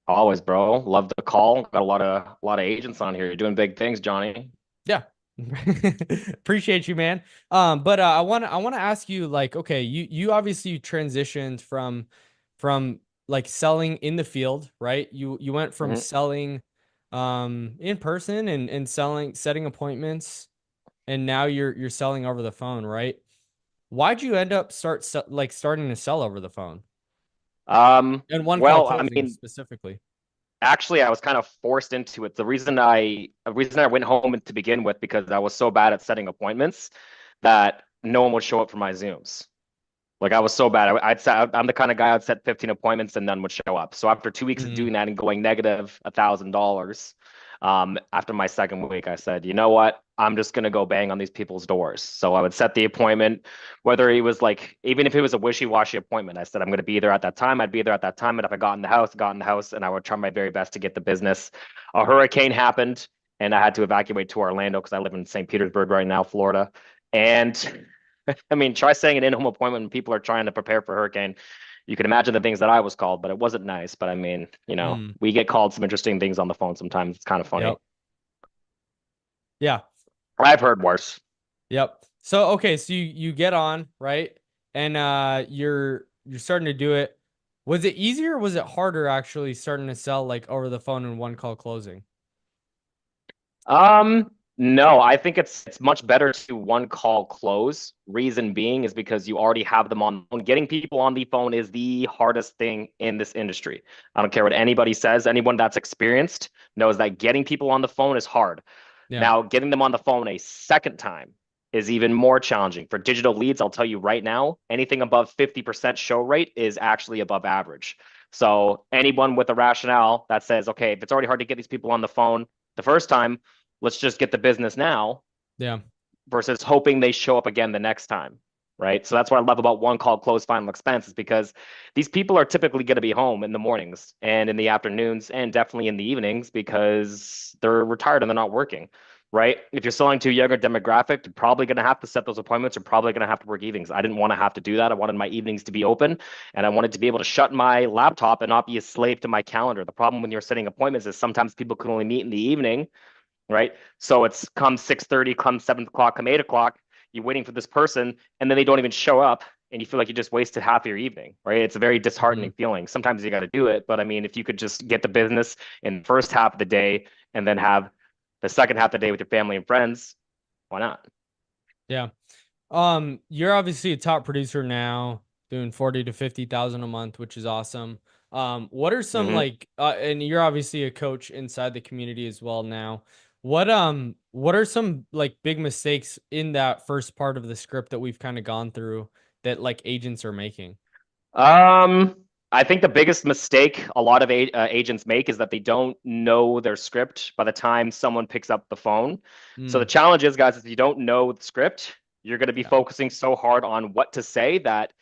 Always, bro. Love the call. Got a lot of agents on here. You're doing big things, Johnny. Yeah. Appreciate you, man. But I want to ask you like, okay, you obviously transitioned from like selling in the field, right? You went from hmm selling in person and selling setting appointments, and now you're selling over the phone, right? Why'd you end up starting to sell over the phone and one call well, I closing mean, specifically? actually, I was kind of forced into it. The reason I went home to begin with because I was so bad at setting appointments that no one would show up for my Zooms. Like I was so bad. I'm the kind of guy I'd set 15 appointments and none would show up. So after 2 weeks of Mm, doing that and going negative $1,000, after my second week, I said, you know what? I'm just gonna go bang on these people's doors. So I would set the appointment, whether it was like, even if it was a wishy-washy appointment, I said I'm gonna be there at that time. I'd be there at that time. And if I got in the house, and I would try my very best to get the business. A hurricane happened, and I had to evacuate to Orlando because I live in St. Petersburg right now, Florida. And I mean, try saying an in-home appointment when people are trying to prepare for hurricane. You can imagine the things that I was called, but it wasn't nice. But I mean, mm, we get called some interesting things on the phone sometimes. It's kind of yep. funny. Yeah. I've heard worse. Yep. So okay, so you get on, right? And you're starting to do it. Was it easier or was it harder actually starting to sell like over the phone and one call closing? No, I think it's much better to one call close. Reason being is because you already have them on the phone. Getting people on the phone is the hardest thing in this industry. I don't care what anybody says. Anyone that's experienced knows that getting people on the phone is hard. Yeah. Now, getting them on the phone a second time is even more challenging. For digital leads, I'll tell you right now, anything above 50% show rate is actually above average. So, anyone with a rationale that says, okay, if it's already hard to get these people on the phone the first time, let's just get the business now Yeah. versus hoping they show up again the next time. Right. So that's what I love about one call close final expenses because these people are typically going to be home in the mornings and in the afternoons and definitely in the evenings because they're retired and they're not working. right? If you're selling to a younger demographic, you're probably going to have to set those appointments. You're probably going to have to work evenings. I didn't want to have to do that. I wanted my evenings to be open, and I wanted to be able to shut my laptop and not be a slave to my calendar. The problem when you're setting appointments is sometimes people can only meet in the evening, right? So it's come 6:30, come 7 o'clock, come 8 o'clock. You're waiting for this person, and then they don't even show up, and you feel like you just wasted half of your evening, right? It's a very disheartening Mhm. feeling. Sometimes you got to do it, but I mean, if you could just get the business in the first half of the day and then have the second half of the day with your family and friends, why not? Yeah. You're obviously a top producer now, doing 40 to 50,000 a month, which is awesome. What are some Mm-hmm. like and you're obviously a coach inside the community as well now. What are some like big mistakes in that first part of the script that we've kind of gone through that like agents are making? Um, I think the biggest mistake a lot of agents make is that they don't know their script by the time someone picks up the phone. So the Mm, challenge is, guys, if you don't know the script, you're going to be yeah. focusing so hard on what to say that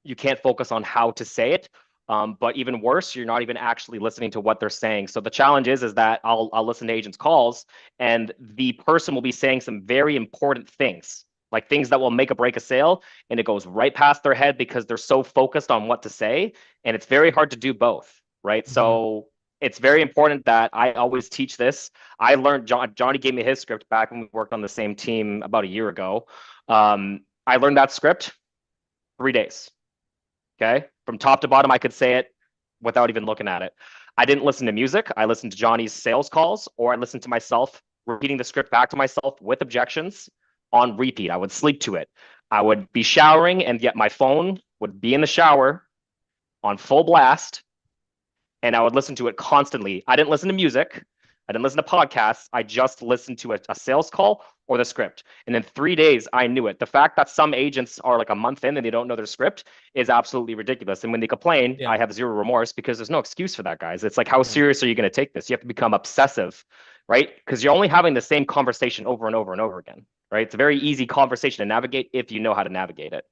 you can't focus on how to say it. But even worse, you're not even actually listening to what they're saying. So the challenge is that I'll listen to agents' calls, and the person will be saying some very important things, like things that will make or break a sale, and it goes right past their head because they're so focused on what to say, and it's very hard to do both, right? Hmm. So it's very important that I always teach this. I learned Johnny gave me his script back when we worked on the same team about a year ago. I learned that script 3 days. Okay. From top to bottom, I could say it without even looking at it. I didn't listen to music. I listened to Johnny's sales calls, or I listened to myself repeating the script back to myself with objections on repeat. I would sleep to it. I would be showering, and yet my phone would be in the shower on full blast, and I would listen to it constantly. I didn't listen to music. I didn't listen to podcasts. I just listened to a sales call or the script. And in 3 days, I knew it. The fact that some agents are like a month in and they don't know their script is absolutely ridiculous. And when they complain, Yeah. I have zero remorse because there's no excuse for that, guys. It's like, how Yeah. serious are you going to take this? You have to become obsessive, right? Because you're only having the same conversation over and over and over again, right? It's a very easy conversation to navigate if you know how to navigate it.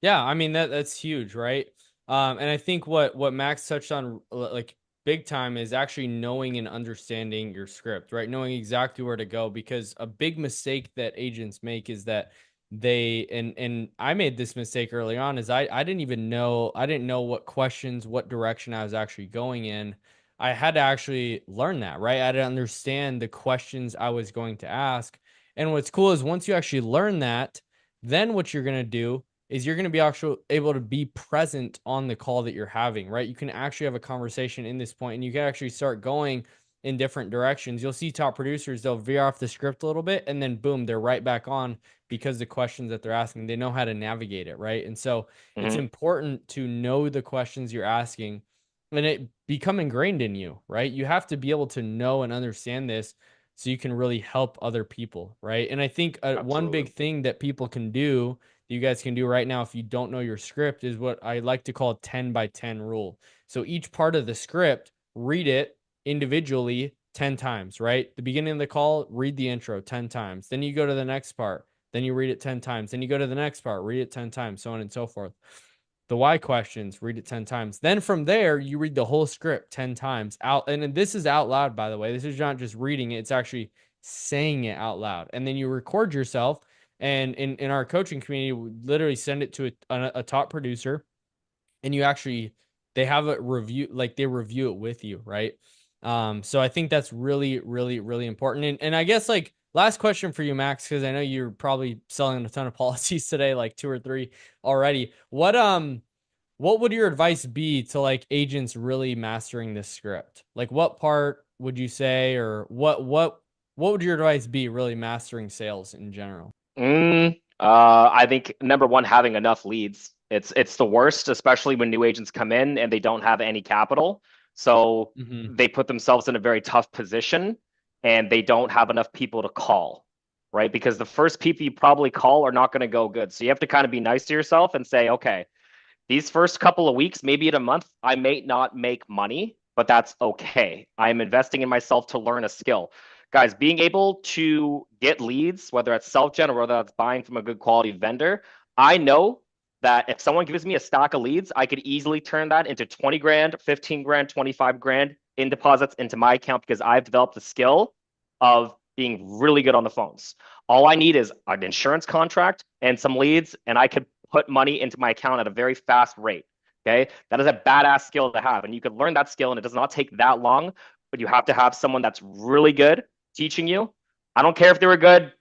Yeah, I mean that's huge, right? And I think what Max touched on like big time is actually knowing and understanding your script, right? Knowing exactly where to go because a big mistake that agents make is that they and I made this mistake early on is I didn't even know I didn't know what questions, what direction I was actually going in. I had to actually learn that, right? I had to understand the questions I was going to ask. And what's cool is once you actually learn that, then what you're going to do is you're going to be actually able to be present on the call that you're having, right? You can actually have a conversation in this point and you can actually start going in different directions. You'll see top producers, they'll veer off the script a little bit and then boom, they're right back on because the questions that they're asking, they know how to navigate it, right? And so it's Mm-hmm. important to know the questions you're asking and it become ingrained in you, right? You have to be able to know and understand this so you can really help other people, right? And I think one big Absolutely. thing that people can do you guys can do right now if you don't know your script is what I like to call a 10 by 10 rule. So each part of the script, read it individually 10 times, right? The beginning of the call, read the intro 10 times. Then you go to the next part, then you read it 10 times. Then you go to the next part, read it 10 times, so on and so forth. The why questions, read it 10 times. Then from there, you read the whole script 10 times out. And this is out loud, by the way. This is not just reading it, it's actually saying it out loud. And then you record yourself. And in our coaching community, we literally send it to a top producer and you actually, they have a review, like they review it with you, right? So I think that's really, really, really important. And I guess like last question for you, Max, because I know you're probably selling a ton of policies today, like two or three already. What would your advice be to like agents really mastering this script? Like what part would you say, or what would your advice be really mastering sales in general? I think number one, having enough leads. It's the worst, especially when new agents come in and they don't have any capital. So Mm-hmm. they put themselves in a very tough position and they don't have enough people to call, right? Because the first people you probably call are not going to go good. So you have to kind of be nice to yourself and say, okay, these first couple of weeks, maybe in a month, I may not make money, but that's okay. I'm investing in myself to learn a skill. Guys, being able to get leads, whether it's self-gen or whether that's buying from a good quality vendor, I know that if someone gives me a stack of leads, I could easily turn that into 20 grand, 15 grand, 25 grand in deposits into my account because I've developed the skill of being really good on the phones. All I need is an insurance contract and some leads, and I could put money into my account at a very fast rate. Okay. That is a badass skill to have. And you could learn that skill, and it does not take that long, but you have to have someone that's really good teaching you. I don't care if they were good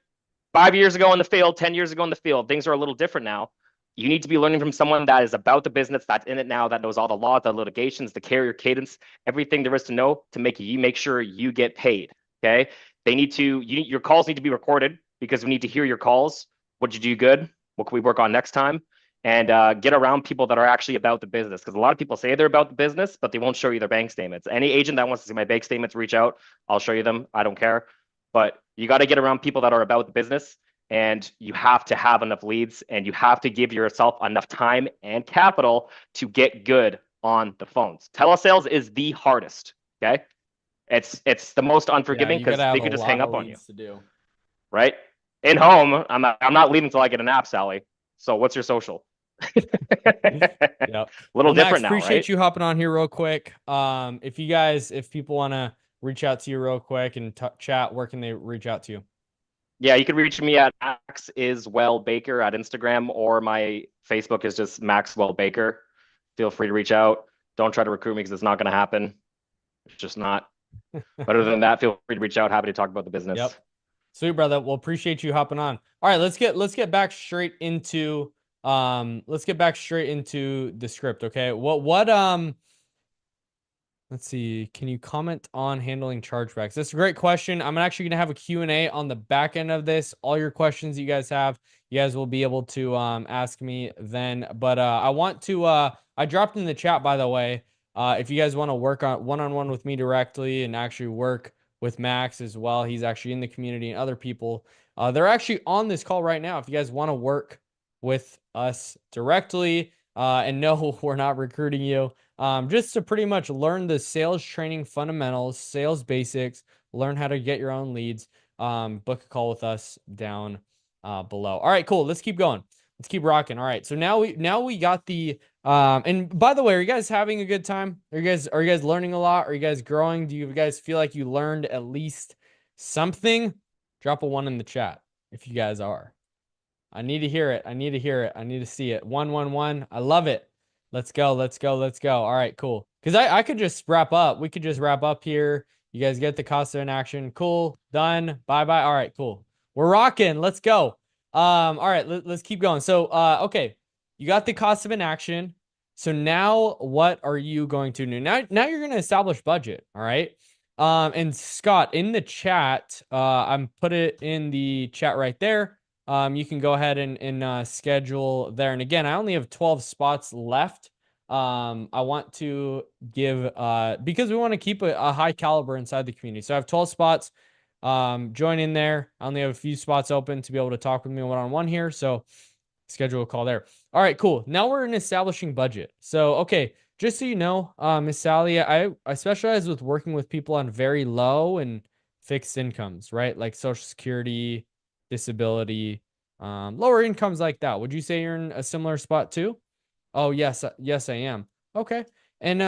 5 years ago in the field, 10 years ago in the field. Things are a little different now. You need to be learning from someone that is about the business, that's in it now, that knows all the laws, the litigations, the carrier cadence, everything there is to know to make sure you get paid. Okay. Your calls need to be recorded because we need to hear your calls. What did you do good? What can we work on next time? And get around people that are actually about the business. Because a lot of people say they're about the business, but they won't show you their bank statements. Any agent that wants to see my bank statements, reach out. I'll show you them. I don't care. But you got to get around people that are about the business, and you have to have enough leads, and you have to give yourself enough time and capital to get good on the phones. Telesales is the hardest. Okay. It's the most Yeah, unforgiving you gotta because they have a could just hang lot of up on you, leads to do. right? In home, I'm not leaving until I get an app, Sally. So what's your social? Yep. Little Well, Max, different now, appreciate right? you hopping on here real quick. If people want to reach out to you real quick and chat, where can they reach out to you? Yeah, you can reach me at Maxiswell Baker at Instagram, or my Facebook is just Maxwell Baker. Feel free to reach out. Don't try to recruit me because it's not going to happen. It's just not. But other than that, feel free to reach out. Happy to talk about the business. Yep. Sweet, brother. Well, appreciate you hopping on. All right, let's get back straight into the script, okay? Let's see. Can you comment on handling chargebacks? That's a great question. I'm actually going to have a Q&A on the back end of this. All your questions you guys have, you guys will be able to ask me then. But I dropped in the chat, by the way, if you guys want to work on one-on-one with me directly and actually work with Max as well. He's actually in the community, and other people. They're actually on this call right now. If you guys want to work with us directly, and no, we're not recruiting you, just to pretty much learn the sales training fundamentals, sales basics, learn how to get your own leads, book a call with us down below. All right, cool. Let's keep going. Let's keep rocking. All right. So now we got the and by the way, are you guys having a good time? Are you guys learning a lot? Are you guys growing? Do you guys feel like you learned at least something? Drop a 1 in the chat if you guys are. I need to hear it. I need to hear it. I need to see it. 111. I love it. Let's go. Let's go. Let's go. All right, cool. Because I could just wrap up. We could just wrap up here. You guys get the cost of inaction. Cool. Done. Bye bye. All right, cool. We're rocking. Let's go. All right, let's keep going. So, okay. You got the cost of inaction. So now what are you going to do? Now you're going to establish budget. All right. And Scott, in the chat, I'm put it in the chat right there. You can go ahead and schedule there. And again, I only have 12 spots left. I want to give because we want to keep a high caliber inside the community. So I have 12 spots. Join in there. I only have a few spots open to be able to talk with me one-on-one here. So schedule a call there. All right, cool. Now we're in establishing budget. So, okay, just so you know, Miss Sally, I specialize with working with people on very low and fixed incomes, right? Like Social Security, disability, lower incomes like that. Would you say you're in a similar spot too? Oh, yes, yes, I am. Okay. And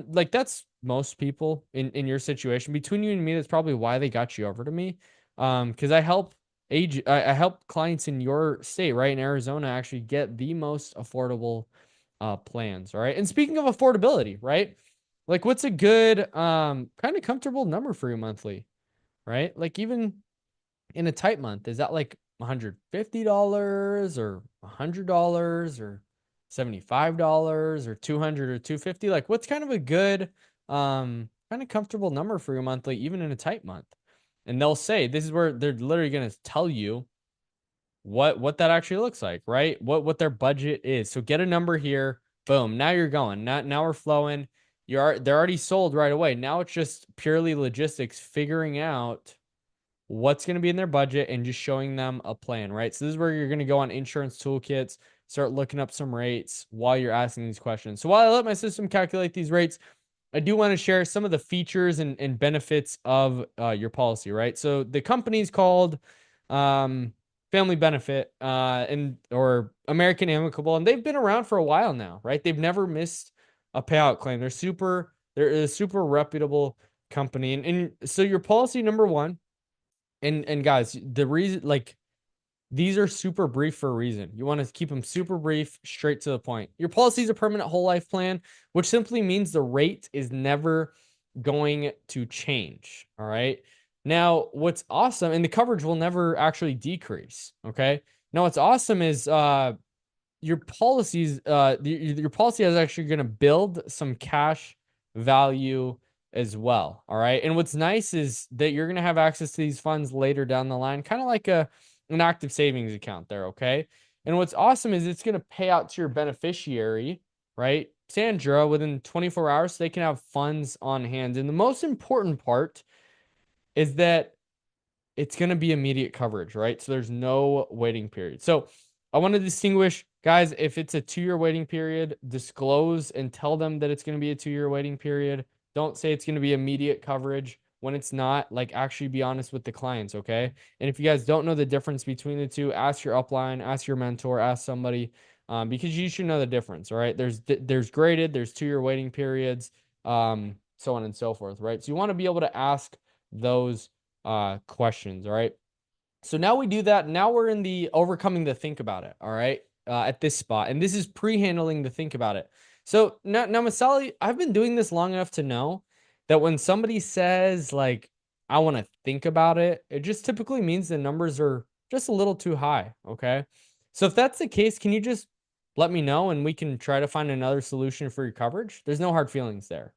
like that's most people in your situation. Between you and me, that's probably why they got you over to me. Because I help clients in your state, right, in Arizona, actually get the most affordable plans. All right. And speaking of affordability, right? Like what's a good kind of comfortable number for you monthly, right? Like even in a tight month, is that like $150 or $100 or $75 or 200 or 250? Like what's kind of a good kind of comfortable number for your monthly even in a tight month? And they'll say this is where they're literally going to tell you what that actually looks like, right? What their budget is. So get a number here. Boom. Now you're going. Now we're flowing. They're already sold right away. Now it's just purely logistics, figuring out what's going to be in their budget and just showing them a plan, right? So this is where you're going to go on insurance toolkits, start looking up some rates while you're asking these questions. So while I let my system calculate these rates, I do want to share some of the features and benefits of your policy, right? So the company's called Family Benefit and or American Amicable, and they've been around for a while now, right? They've never missed a payout claim. They're a super reputable company. And so your policy number one, and guys, the reason like these are super brief for a reason. You want to keep them super brief, straight to the point. Your policy is a permanent whole life plan, which simply means the rate is never going to change. All right. Now, what's awesome, and the coverage will never actually decrease. Okay. Now, what's awesome is your policies your policy is actually going to build some cash value as well. All right. And what's nice is that you're going to have access to these funds later down the line, kind of like a an active savings account there. Okay. And what's awesome is it's going to pay out to your beneficiary, right? Sandra, within 24 hours, so they can have funds on hand. And the most important part is that it's going to be immediate coverage, right? So there's no waiting period. So I want to distinguish, guys, if it's a 2-year waiting period, disclose and tell them that it's going to be a 2-year waiting period. Don't say it's going to be immediate coverage when it's not. Like, actually be honest with the clients, okay? And if you guys don't know the difference between the two, ask your upline, ask your mentor, ask somebody, because you should know the difference, all right? There's graded, there's 2-year waiting periods, so on and so forth, right? So you want to be able to ask those questions. All right. So now we do that. Now we're in the overcoming the think about it. All right. At this spot. And this is pre-handling the think about it. So now Masali, I've been doing this long enough to know that when somebody says like, I want to think about it, it just typically means the numbers are just a little too high. Okay. So if that's the case, can you just let me know and we can try to find another solution for your coverage? There's no hard feelings there.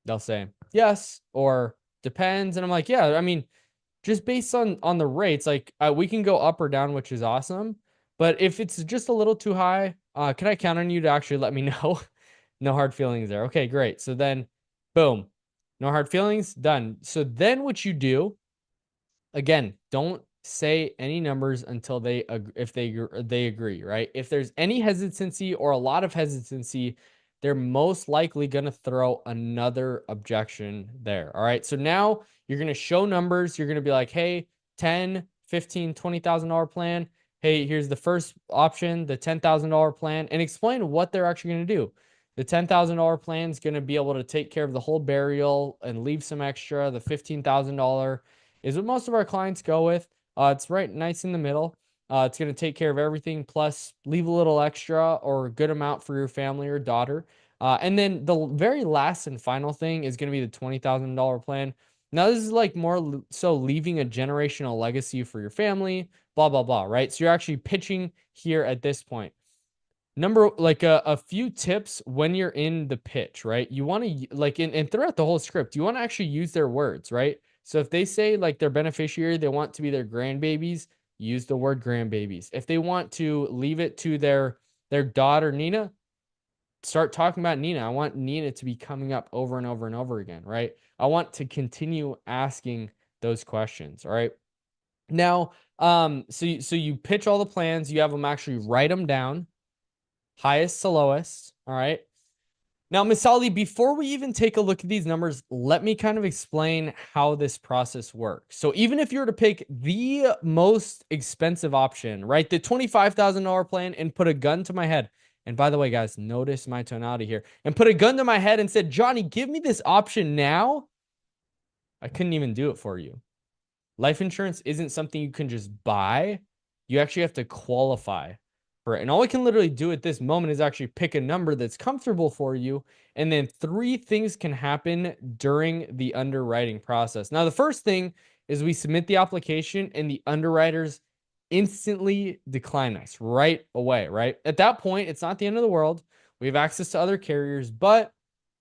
They'll say yes or depends. And I'm like, yeah, I mean, just based on the rates, like we can go up or down, which is awesome. But if it's just a little too high, can I count on you to actually let me know? No hard feelings there. Okay, great. So then, boom, no hard feelings, done. So then what you do, again, don't say any numbers until if they agree, right? If there's any hesitancy or a lot of hesitancy, they're most likely going to throw another objection there. All right. So now you're going to show numbers. You're going to be like, hey, 10, 15, $20,000 plan. Hey, here's the first option, the $10,000 plan, and explain what they're actually going to do. The $10,000 plan is going to be able to take care of the whole burial and leave some extra. The $15,000 is what most of our clients go with. It's right nice in the middle. It's going to take care of everything, plus leave a little extra or a good amount for your family or daughter. And then the very last and final thing is going to be the $20,000 plan. Now, this is like more so leaving a generational legacy for your family, blah, blah, blah, right? So you're actually pitching here at this point. Number like a few tips when you're in the pitch, right? You want to like and throughout the whole script, you want to actually use their words, right? So if they say like their beneficiary, they want to be their grandbabies, use the word grandbabies. If they want to leave it to their daughter Nina, start talking about Nina. I want Nina to be coming up over and over and over again, right? I want to continue asking those questions, all right? Now, so you pitch all the plans, you have them actually write them down, highest to lowest. All right. Now, Miss Ali, before we even take a look at these numbers, let me kind of explain how this process works. So even if you were to pick the most expensive option, right, the $25,000 plan and put a gun to my head, and by the way, guys, notice my tonality here, and put a gun to my head and said, Johnny, give me this option now, I couldn't even do it for you. Life insurance isn't something you can just buy. You actually have to qualify for it. And all we can literally do at this moment is actually pick a number that's comfortable for you. And then 3 things can happen during the underwriting process. Now, the first thing is we submit the application and the underwriters instantly decline us right away, right? At that point, it's not the end of the world. We have access to other carriers, but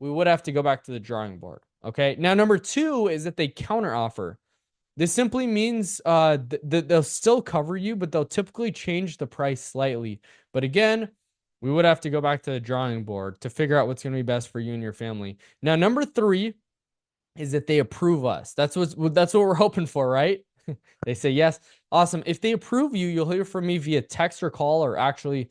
we would have to go back to the drawing board. Okay. Now, number 2 is that they counter offer. This simply means they'll still cover you, but they'll typically change the price slightly. But again, we would have to go back to the drawing board to figure out what's going to be best for you and your family. Now, number 3 is that they approve us. That's what we're hoping for, right? They say yes. Awesome. If they approve you, you'll hear from me via text or call, or actually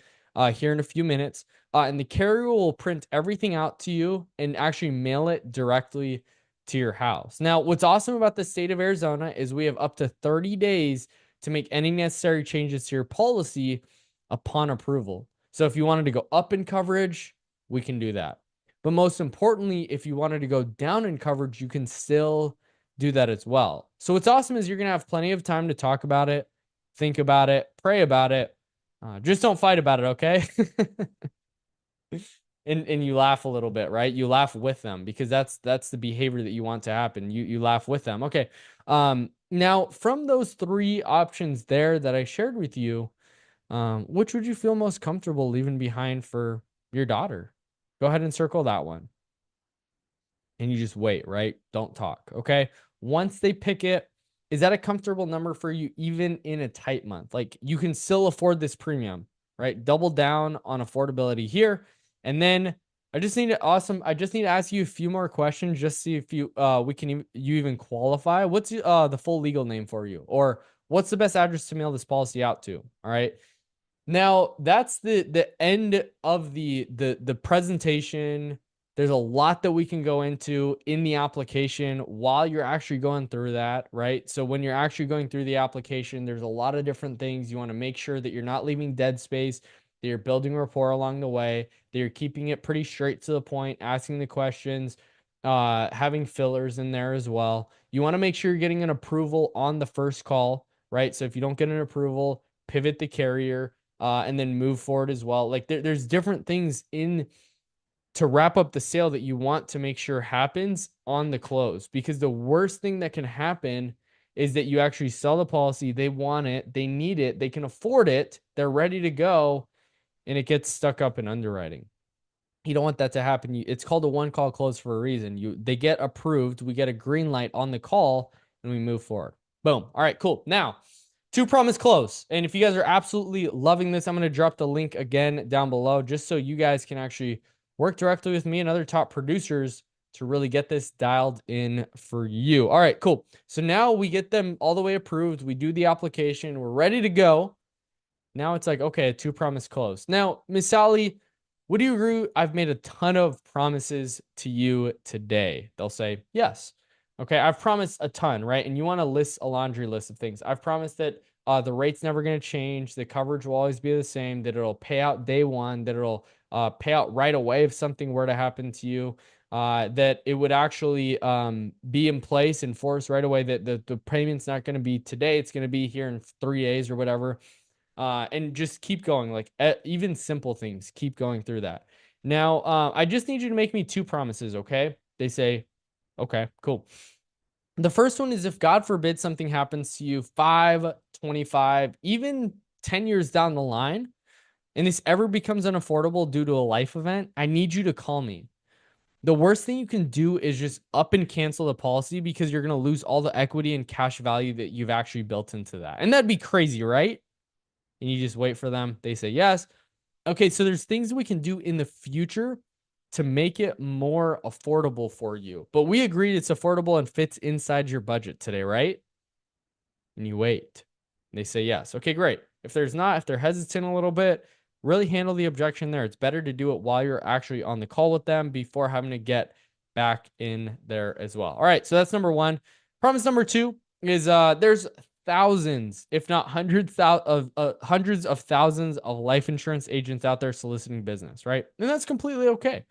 here in a few minutes. And the carrier will print everything out to you and actually mail it directly to your house. Now, what's awesome about the state of Arizona is we have up to 30 days to make any necessary changes to your policy upon approval. So if you wanted to go up in coverage, we can do that. But most importantly, if you wanted to go down in coverage, you can still do that as well. So what's awesome is you're going to have plenty of time to talk about it, think about it, pray about it. Just don't fight about it, okay? And you laugh a little bit, right? You laugh with them because that's the behavior that you want to happen. You laugh with them. Okay. Now from those three options there that I shared with you, which would you feel most comfortable leaving behind for your daughter? Go ahead and circle that one. And you just wait, right? Don't talk. Okay. Once they pick it, is that a comfortable number for you, even in a tight month? Like you can still afford this premium, right? Double down on affordability here. And then I just need to ask you a few more questions, just see if we can you even qualify. What's the full legal name for you? Or what's the best address to mail this policy out to? All right. Now that's the end of the presentation. There's a lot that we can go into in the application while you're actually going through that, right? So when you're actually going through the application, there's a lot of different things. You want to make sure that you're not leaving dead space, that you're building rapport along the way, that you're keeping it pretty straight to the point, asking the questions, having fillers in there as well. You want to make sure you're getting an approval on the first call, right? So if you don't get an approval, pivot the carrier, and then move forward as well. Like there's different things in to wrap up the sale that you want to make sure happens on the close, because the worst thing that can happen is that you actually sell the policy, they want it, they need it, they can afford it, they're ready to go, and it gets stuck up in underwriting. You don't want that to happen. It's called a one call close for a reason. They get approved, we get a green light on the call, and we move forward. Boom. All right, cool. Now, to promise close. And if you guys are absolutely loving this, I'm going to drop the link again down below just so you guys can actually work directly with me and other top producers to really get this dialed in for you. All right, cool. So now we get them all the way approved. We do the application. We're ready to go. Now it's like, okay, to promise close. Now, Miss Sally, would you agree? I've made a ton of promises to you today. They'll say, yes. Okay, I've promised a ton, right? And you want to list a laundry list of things. I've promised that the rate's never going to change, the coverage will always be the same, that it'll pay out day one, that it'll pay out right away if something were to happen to you, that it would actually be in place and force right away, that the payment's not going to be today, it's going to be here in 3 days or whatever. And just keep going, like even simple things, keep going through that. Now, I just need you to make me two promises, okay? They say, okay, cool. The first one is if God forbid something happens to you 5, 25, even 10 years down the line, and this ever becomes unaffordable due to a life event, I need you to call me. The worst thing you can do is just up and cancel the policy because you're going to lose all the equity and cash value that you've actually built into that. And that'd be crazy, right? And you just wait for them. They say yes. Okay, so there's things we can do in the future to make it more affordable for you. But we agreed it's affordable and fits inside your budget today, right? And you wait. And they say yes. Okay, great. If there's not, if they're hesitant a little bit, really handle the objection there. It's better to do it while you're actually on the call with them before having to get back in there as well. All right, so that's number one. Promise number two is there's thousands, if not hundreds of thousands of life insurance agents out there soliciting business, right? And that's completely okay.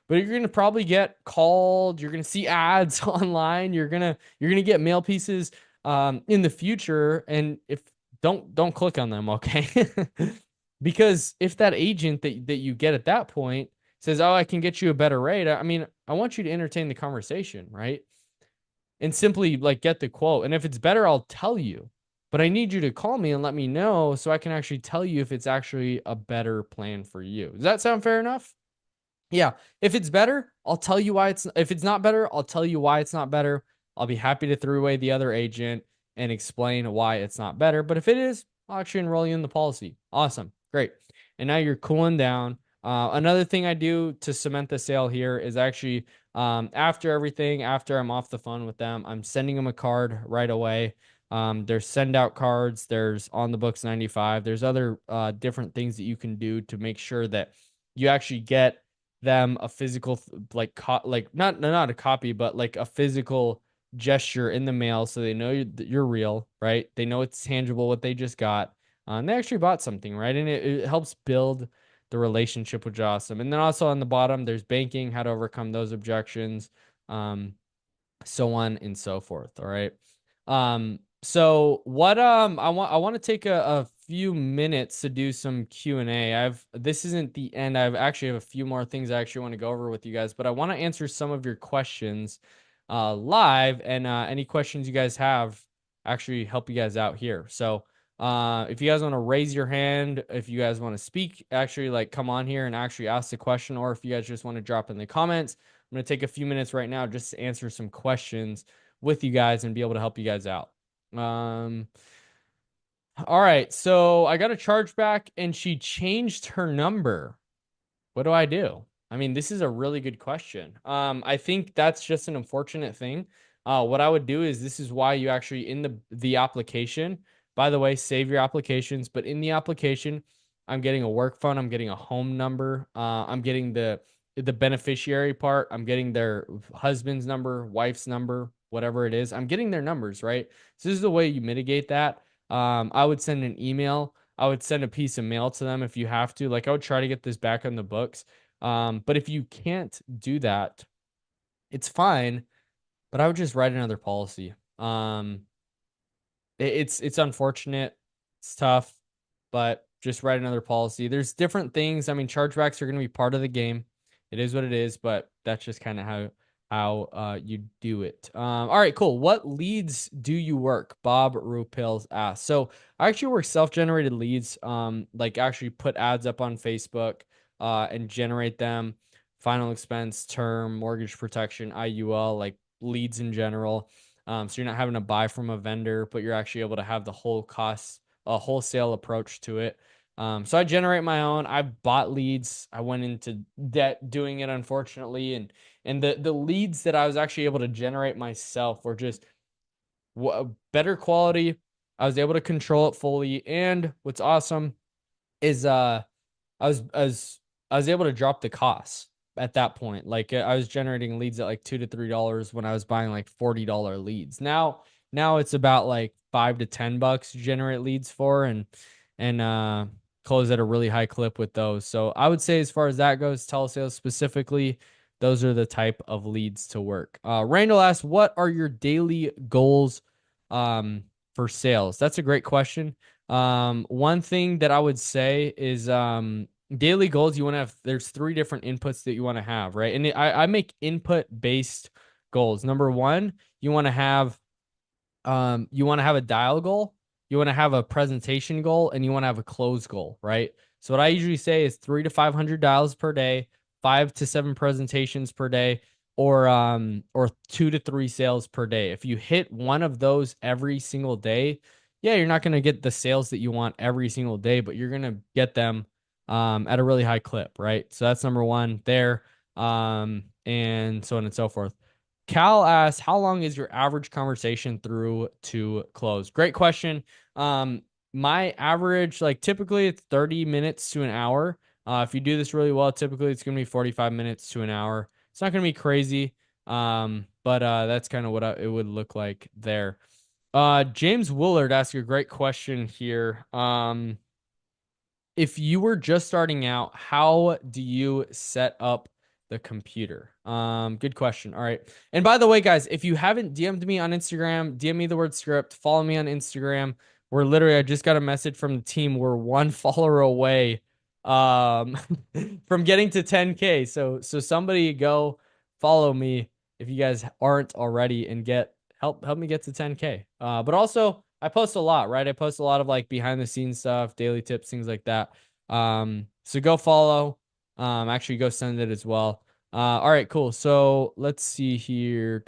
But you're gonna probably get called, you're gonna see ads online, you're gonna get mail pieces in the future. And if don't click on them, okay? Because if that agent that you get at that point says, oh, I can get you a better rate, I mean, I want you to entertain the conversation, right? And simply like get the quote. And if it's better, I'll tell you. But I need you to call me and let me know so I can actually tell you if it's actually a better plan for you. Does that sound fair enough? Yeah. If it's better, I'll tell you why if it's not better, I'll tell you why it's not better. I'll be happy to throw away the other agent and explain why it's not better. But if it is, I'll actually enroll you in the policy. Awesome. Great. And now you're cooling down. Another thing I do to cement the sale here is actually after everything, after I'm off the phone with them, I'm sending them a card right away. There's send out cards, there's on the books 95, there's other different things that you can do to make sure that you actually get them a physical like not a copy, but like a physical gesture in the mail so they know you're real, right? They know it's tangible what they just got. And they actually bought something, right? And it helps build the relationship, which is awesome. And then also on the bottom, there's banking, how to overcome those objections, so on and so forth. All right. So what I want to take a few minutes to do some Q&A. This isn't the end. I've actually have a few more things I actually want to go over with you guys, but I want to answer some of your questions live, and any questions you guys have actually help you guys out here. So if you guys want to raise your hand, if you guys want to speak, actually like come on here and actually ask the question, or if you guys just want to drop in the comments, I'm going to take a few minutes right now just to answer some questions with you guys and be able to help you guys out. Um, all right. So I got a chargeback and she changed her number. What do I do? I mean, this is a really good question. I think that's just an unfortunate thing. What I would do is this is why you actually in the application, by the way, save your applications, but in the application, I'm getting a work phone, I'm getting a home number, I'm getting the beneficiary part, I'm getting their husband's number, wife's number, whatever it is. I'm getting their numbers, right? So this is the way you mitigate that. I would send an email. I would send a piece of mail to them if you have to. Like I would try to get this back on the books. But if you can't do that, it's fine. But I would just write another policy. It's unfortunate. It's tough, but just write another policy. There's different things. I mean, chargebacks are going to be part of the game. It is what it is, but that's just kind of how you do it. All right, cool. What leads do you work? Bob Rupils asks. So I actually work self-generated leads. Like actually put ads up on Facebook, and generate them. Final expense, term, mortgage protection, IUL, like leads in general. So you're not having to buy from a vendor, but you're actually able to have the whole cost, a wholesale approach to it. So I generate my own. I bought leads. I went into debt doing it, unfortunately, and the leads that I was actually able to generate myself were just better quality. I was able to control it fully, and what's awesome is I was able to drop the costs at that point. Like I was generating leads at like $2 to $3 when I was buying like $40 leads. Now it's about like $5 to $10 to generate leads for, and close at a really high clip with those. So I would say as far as that goes, telesales specifically, those are the type of leads to work. Randall asks, what are your daily goals for sales? That's a great question. One thing that I would say is daily goals. You want to have, there's three different inputs that you want to have, right? And I make input based goals. Number one, you want to have a dial goal, you want to have a presentation goal, and you want to have a close goal, right? So what I usually say is 300 to 500 dials per day, 5 to 7 presentations per day, or 2 to 3 sales per day. If you hit one of those every single day, yeah, you're not going to get the sales that you want every single day, but you're going to get them at a really high clip, right? So that's number one there, and so on and so forth. Cal asks, how long is your average conversation through to close? Great question. My average, like typically it's 30 minutes to an hour. If you do this really well, typically it's going to be 45 minutes to an hour. It's not going to be crazy. But that's kind of what it would look like there. James Willard asked a great question here. If you were just starting out, how do you set up the computer? Good question. All right. And by the way, guys, if you haven't DM'd me on Instagram, DM me the word script, follow me on Instagram. We're literally, I just got a message from the team. We're one follower away um from getting to 10K. So somebody go follow me if you guys aren't already, and help me get to 10K. But also I post a lot, right? I post a lot of like behind the scenes stuff, daily tips, things like that. So go follow. Actually go send it as well. All right, cool. So let's see here.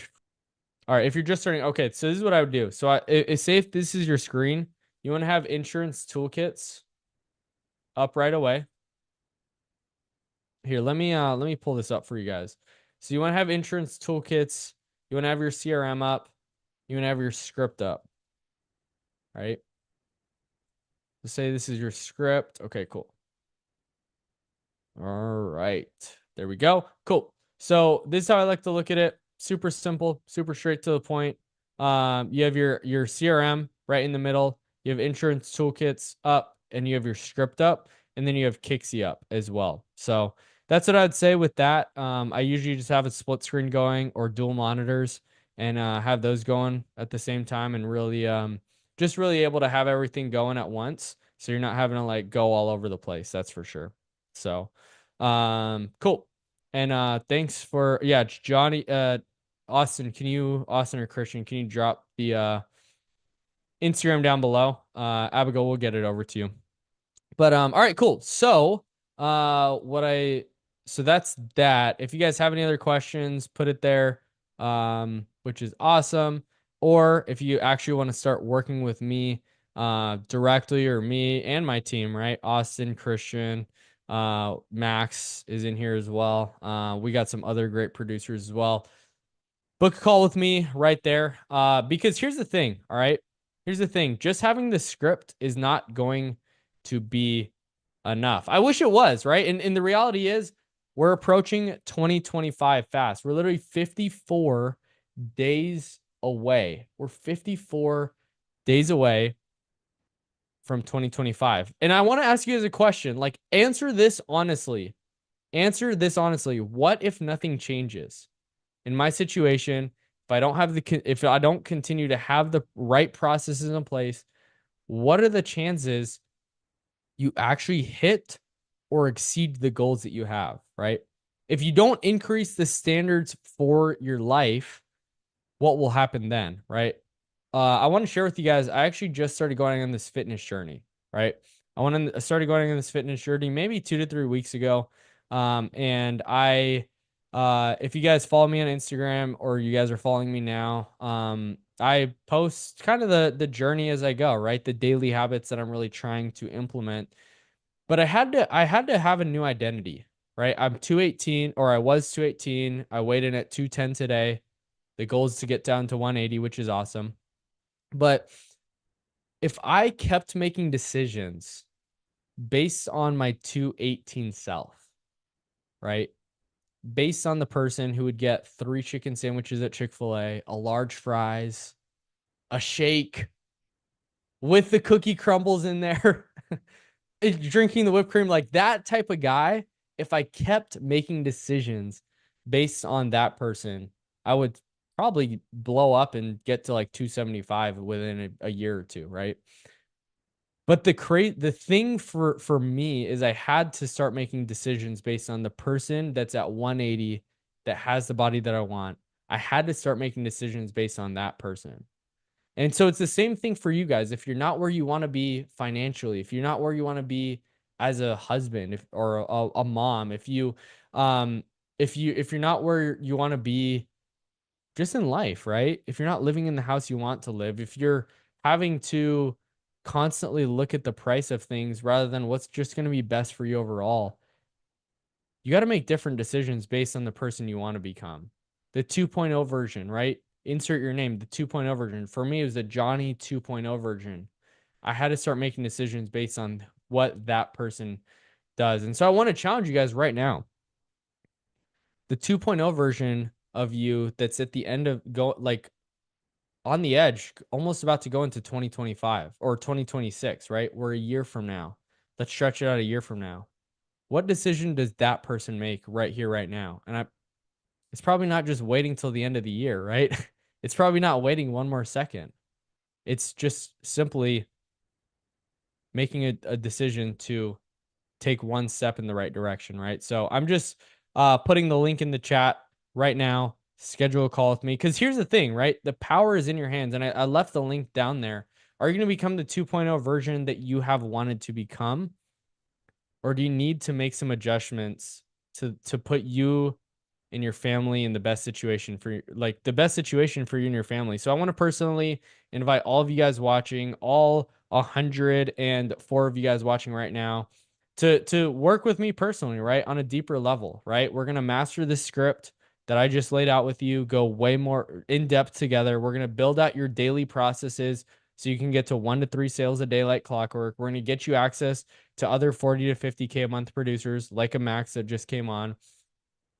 All right, if you're just starting, okay, so this is what I would do. So say if this is your screen, you want to have insurance toolkits up right away. Here, let me pull this up for you guys. So you want to have insurance toolkits, you want to have your CRM up, you want to have your script up, right? Let's say this is your script. Okay, cool. All right. There we go. Cool. So this is how I like to look at it. Super simple, super straight to the point. You have your CRM right in the middle. You have insurance toolkits up, and you have your script up. and then you have Kixie up as well. So that's what I'd say with that. I usually just have a split screen going or dual monitors and have those going at the same time and really just really able to have everything going at once. So you're not having to like go all over the place, that's for sure. So cool. And thanks for yeah, Johnny Austin or Christian, can you drop the Instagram down below? Abigail will get it over to you. But all right, cool. So what I so that's that. If you guys have any other questions, put it there. Which is awesome. Or if you actually want to start working with me directly or me and my team, right? Austin, Christian, Max is in here as well. We got some other great producers as well. Book a call with me right there. Because here's the thing, all right? Here's the thing. Just having the script is not going to be enough. I wish it was, right? And the reality is we're approaching 2025 fast. We're literally 54 days away. We're 54 days away from 2025. And I want to ask you guys a question. Like, answer this honestly. Answer this honestly. What if nothing changes? In my situation, if I don't continue to have the right processes in place, what are the chances you actually hit or exceed the goals that you have, right? If you don't increase the standards for your life, what will happen then, right? I want to share with you guys. I actually just started going on this fitness journey, right? I started going on this fitness journey maybe 2 to 3 weeks ago. And if you guys follow me on Instagram or you guys are following me now, I post kind of the journey as I go, right? The daily habits that I'm really trying to implement. But I had to have a new identity, right? I'm 218 or I was 218. I weighed in at 210 today. The goal is to get down to 180, which is awesome. But if I kept making decisions based on my 218 self, right? Based on the person who would get 3 chicken sandwiches at Chick-fil-A, a large fries, a shake with the cookie crumbles in there, drinking the whipped cream, like that type of guy, if I kept making decisions based on that person, I would probably blow up and get to like 275 within a year or two, right? But the thing for me is I had to start making decisions based on the person that's at 180 that has the body that I want. I had to start making decisions based on that person. And so it's the same thing for you guys. If you're not where you want to be financially, if you're not where you want to be as a husband, or a mom, um if you're not where you want to be just in life, right? If you're not living in the house you want to live, if you're having to constantly look at the price of things rather than what's just going to be best for you overall, you got to make different decisions based on the person you want to become. The 2.0 version, right? Insert your name, the 2.0 version. For me, it was the Johnny 2.0 version. I had to start making decisions based on what that person does. And so I want to challenge you guys right now. The 2.0 version of you that's at the end of go like on the edge, almost about to go into 2025 or 2026, right? We're a year from now. Let's stretch it out a year from now. What decision does that person make right here, right now? It's probably not just waiting till the end of the year, right? It's probably not waiting one more second. It's just simply making a decision to take one step in the right direction, right? So I'm just putting the link in the chat right now. Schedule a call with me. Because here's the thing, right? The power is in your hands. And I left the link down there. Are you going to become the 2.0 version that you have wanted to become? Or do you need to make some adjustments to put you and your family in the best situation for like the best situation for you and your family? So I want to personally invite all of you guys watching, all 104 of you guys watching right now, to work with me personally, right? On a deeper level, right? We're gonna master this script that I just laid out with you, go way more in depth together. We're gonna build out your daily processes so you can get to 1 to 3 sales a day like clockwork. We're gonna get you access to other 40 to 50K a month producers like a Max that just came on.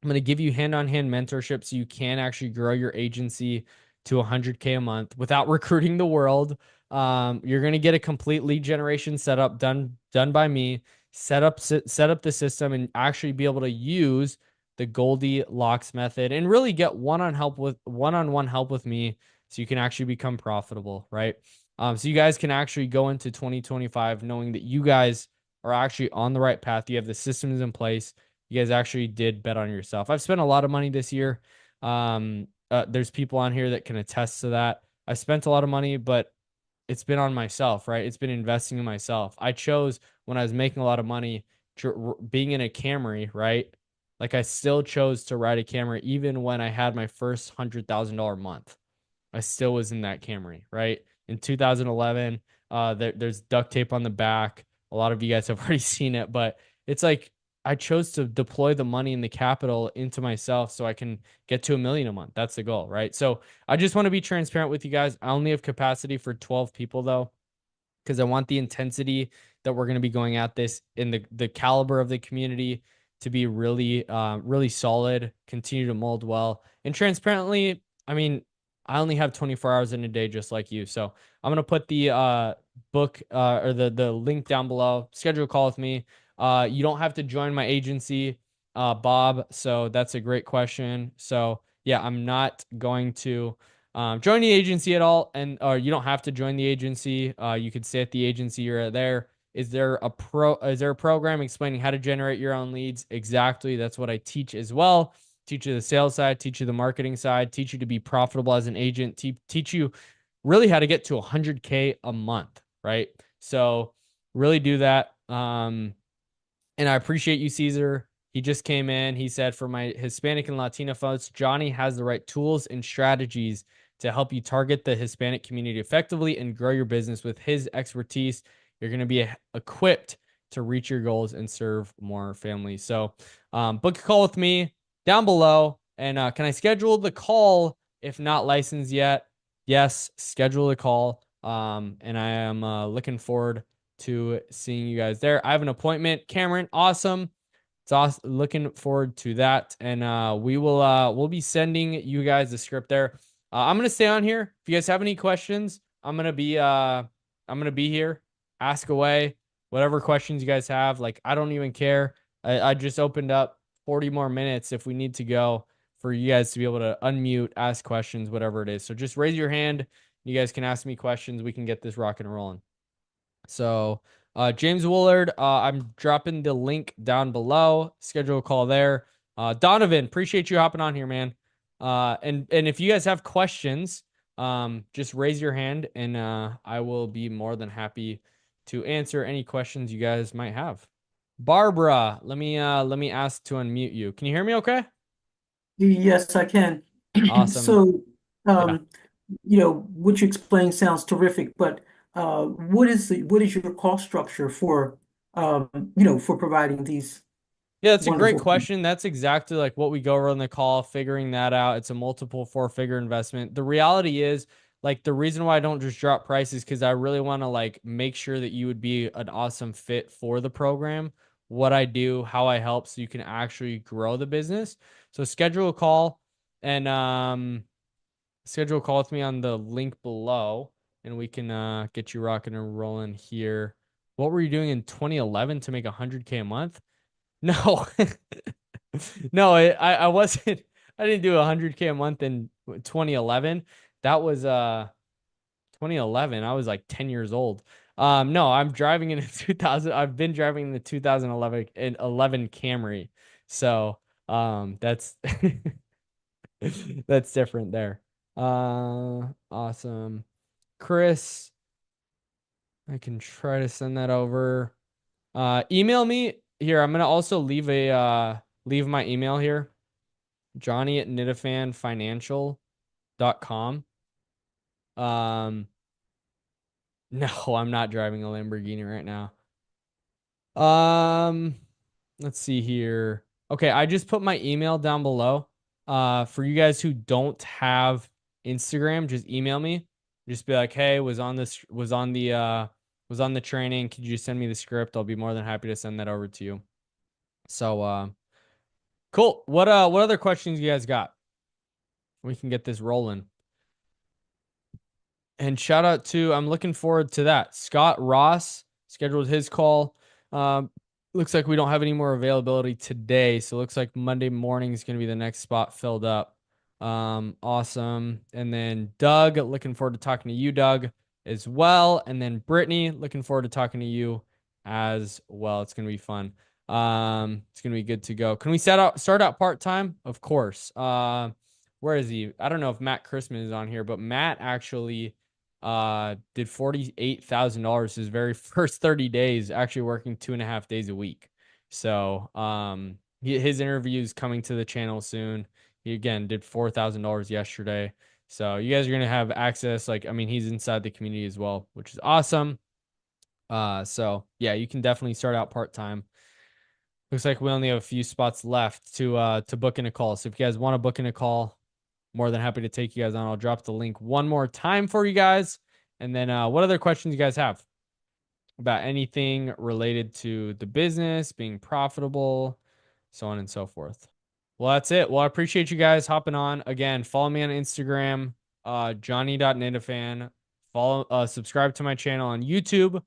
I'm going to give you hand-on-hand mentorship so you can actually grow your agency to 100K a month without recruiting the world. You're going to get a complete lead generation setup done by me. set up the system and actually be able to use the Goldilocks method and really get one-on-one help with me so you can actually become profitable, right? So you guys can actually go into 2025 knowing that you guys are actually on the right path. You have the systems in place. You guys actually did bet on yourself. I've spent a lot of money this year. There's people on here that can attest to that. I spent a lot of money, but it's been on myself, right? It's been investing in myself. I chose when I was making a lot of money, being in a Camry, right? Like I still chose to ride a Camry even when I had my first $100,000 month. I still was in that Camry, right? In 2011, there's duct tape on the back. A lot of you guys have already seen it, but it's like I chose to deploy the money and the capital into myself so I can get to 1 million a month. That's the goal, right? So I just want to be transparent with you guys. I only have capacity for 12 people though, because I want the intensity that we're going to be going at this in the caliber of the community to be really solid, continue to mold well. And transparently, I mean, I only have 24 hours in a day just like you. So I'm going to put the book or the link down below. Schedule a call with me. You don't have to join my agency, Bob. So that's a great question. So yeah, I'm not going to join the agency at all, and or you don't have to join the agency. You could stay at the agency you're there. Is there a program explaining how to generate your own leads? Exactly. That's what I teach as well. Teach you the sales side, teach you the marketing side, teach you to be profitable as an agent, teach you really how to get to 100K a month, right? So really do that. And I appreciate you, Caesar. He just came in. He said, for my Hispanic and Latino folks, Johnny has the right tools and strategies to help you target the Hispanic community effectively and grow your business. With his expertise, you're going to be equipped to reach your goals and serve more families. So, book a call with me down below. And can I schedule the call if not licensed yet? Yes, schedule the call. And I am looking forward to seeing you guys there. I have an appointment. Cameron, awesome. It's awesome. Looking forward to that. And we'll be sending you guys the script there. I'm gonna stay on here. If you guys have any questions, I'm gonna be here. Ask away. Whatever questions you guys have. Like, I don't even care. I just opened up 40 more minutes if we need to go for you guys to be able to unmute, ask questions, whatever it is. So just raise your hand. You guys can ask me questions. We can get this rocking and rolling. So, James Woolard, I'm dropping the link down below. Schedule a call there. Donovan, appreciate you hopping on here, man. And if you guys have questions, just raise your hand, and I will be more than happy to answer any questions you guys might have. Barbara, let me ask to unmute you. Can you hear me? Okay. Yes, I can. Awesome. So, Yeah. um, what you explained sounds terrific, but what is your cost structure for for providing these Yeah, that's a great wonderful things? question. That's exactly like what we go over on the call, figuring that out. It's a multiple four-figure investment. The reality is, like, the reason why I don't just drop prices because I really want to like make sure that you would be an awesome fit for the program, what I do, how I help, so you can actually grow the business. So schedule a call and schedule a call with me on the link below, and we can get you rocking and rolling here. What were you doing in 2011 to make 100K a month? No, no, I wasn't. I didn't do 100K a month in 2011. That was 2011. I was like 10 years old. No, I'm driving in a 2000. I've been driving in the 2011 and 11 Camry. So, that's that's different there. Awesome. Chris, I can try to send that over. Email me here. I'm gonna also leave my email here. Johnny@nitafanfinancial.com. Um, no, I'm not driving a Lamborghini right now. Um, let's see here. Okay, I just put my email down below. For you guys who don't have Instagram, just email me. Just be like, hey, was on the training. Could you send me the script? I'll be more than happy to send that over to you. So cool. What other questions you guys got? We can get this rolling. And shout out to, I'm looking forward to that. Scott Ross scheduled his call. Looks like we don't have any more availability today, so looks like Monday morning is going to be the next spot filled up. Awesome. And then Doug, looking forward to talking to you, Doug, as well. And then Brittany, looking forward to talking to you as well. It's going to be fun. It's going to be good to go. Can we start out part-time? Of course. Where is he? I don't know if Matt Christman is on here, but Matt actually did $48,000 his very first 30 days, actually working 2.5 days a week. So his interview is coming to the channel soon. He again did $4,000 yesterday. So you guys are gonna have access. Like, I mean, he's inside the community as well, which is awesome. So yeah, you can definitely start out part-time. Looks like we only have a few spots left to book in a call. So if you guys want to book in a call, more than happy to take you guys on. I'll drop the link one more time for you guys. And then what other questions you guys have about anything related to the business, being profitable, so on and so forth. Well, that's it. Well, I appreciate you guys hopping on. Again, follow me on Instagram, johnny.nitafan. Subscribe to my channel on YouTube.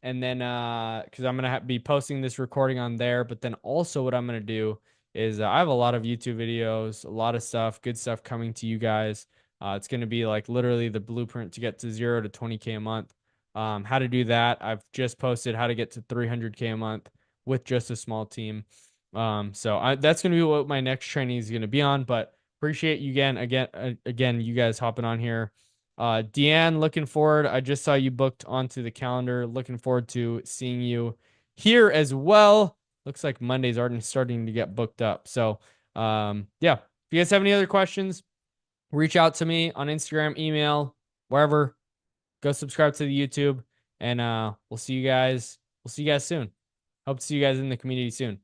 And then, because I'm gonna be posting this recording on there, but then also what I'm gonna do is I have a lot of YouTube videos, a lot of stuff, good stuff coming to you guys. It's gonna be like literally the blueprint to get to 0 to 20K a month. How to do that. I've just posted how to get to 300K a month with just a small team. That's gonna be what my next training is gonna be on. But appreciate you again, you guys hopping on here. Deanne, looking forward. I just saw you booked onto the calendar. Looking forward to seeing you here as well. Looks like Monday's already starting to get booked up. So, yeah. If you guys have any other questions, reach out to me on Instagram, email, wherever. Go subscribe to the YouTube, and we'll see you guys. We'll see you guys soon. Hope to see you guys in the community soon.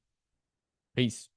Peace.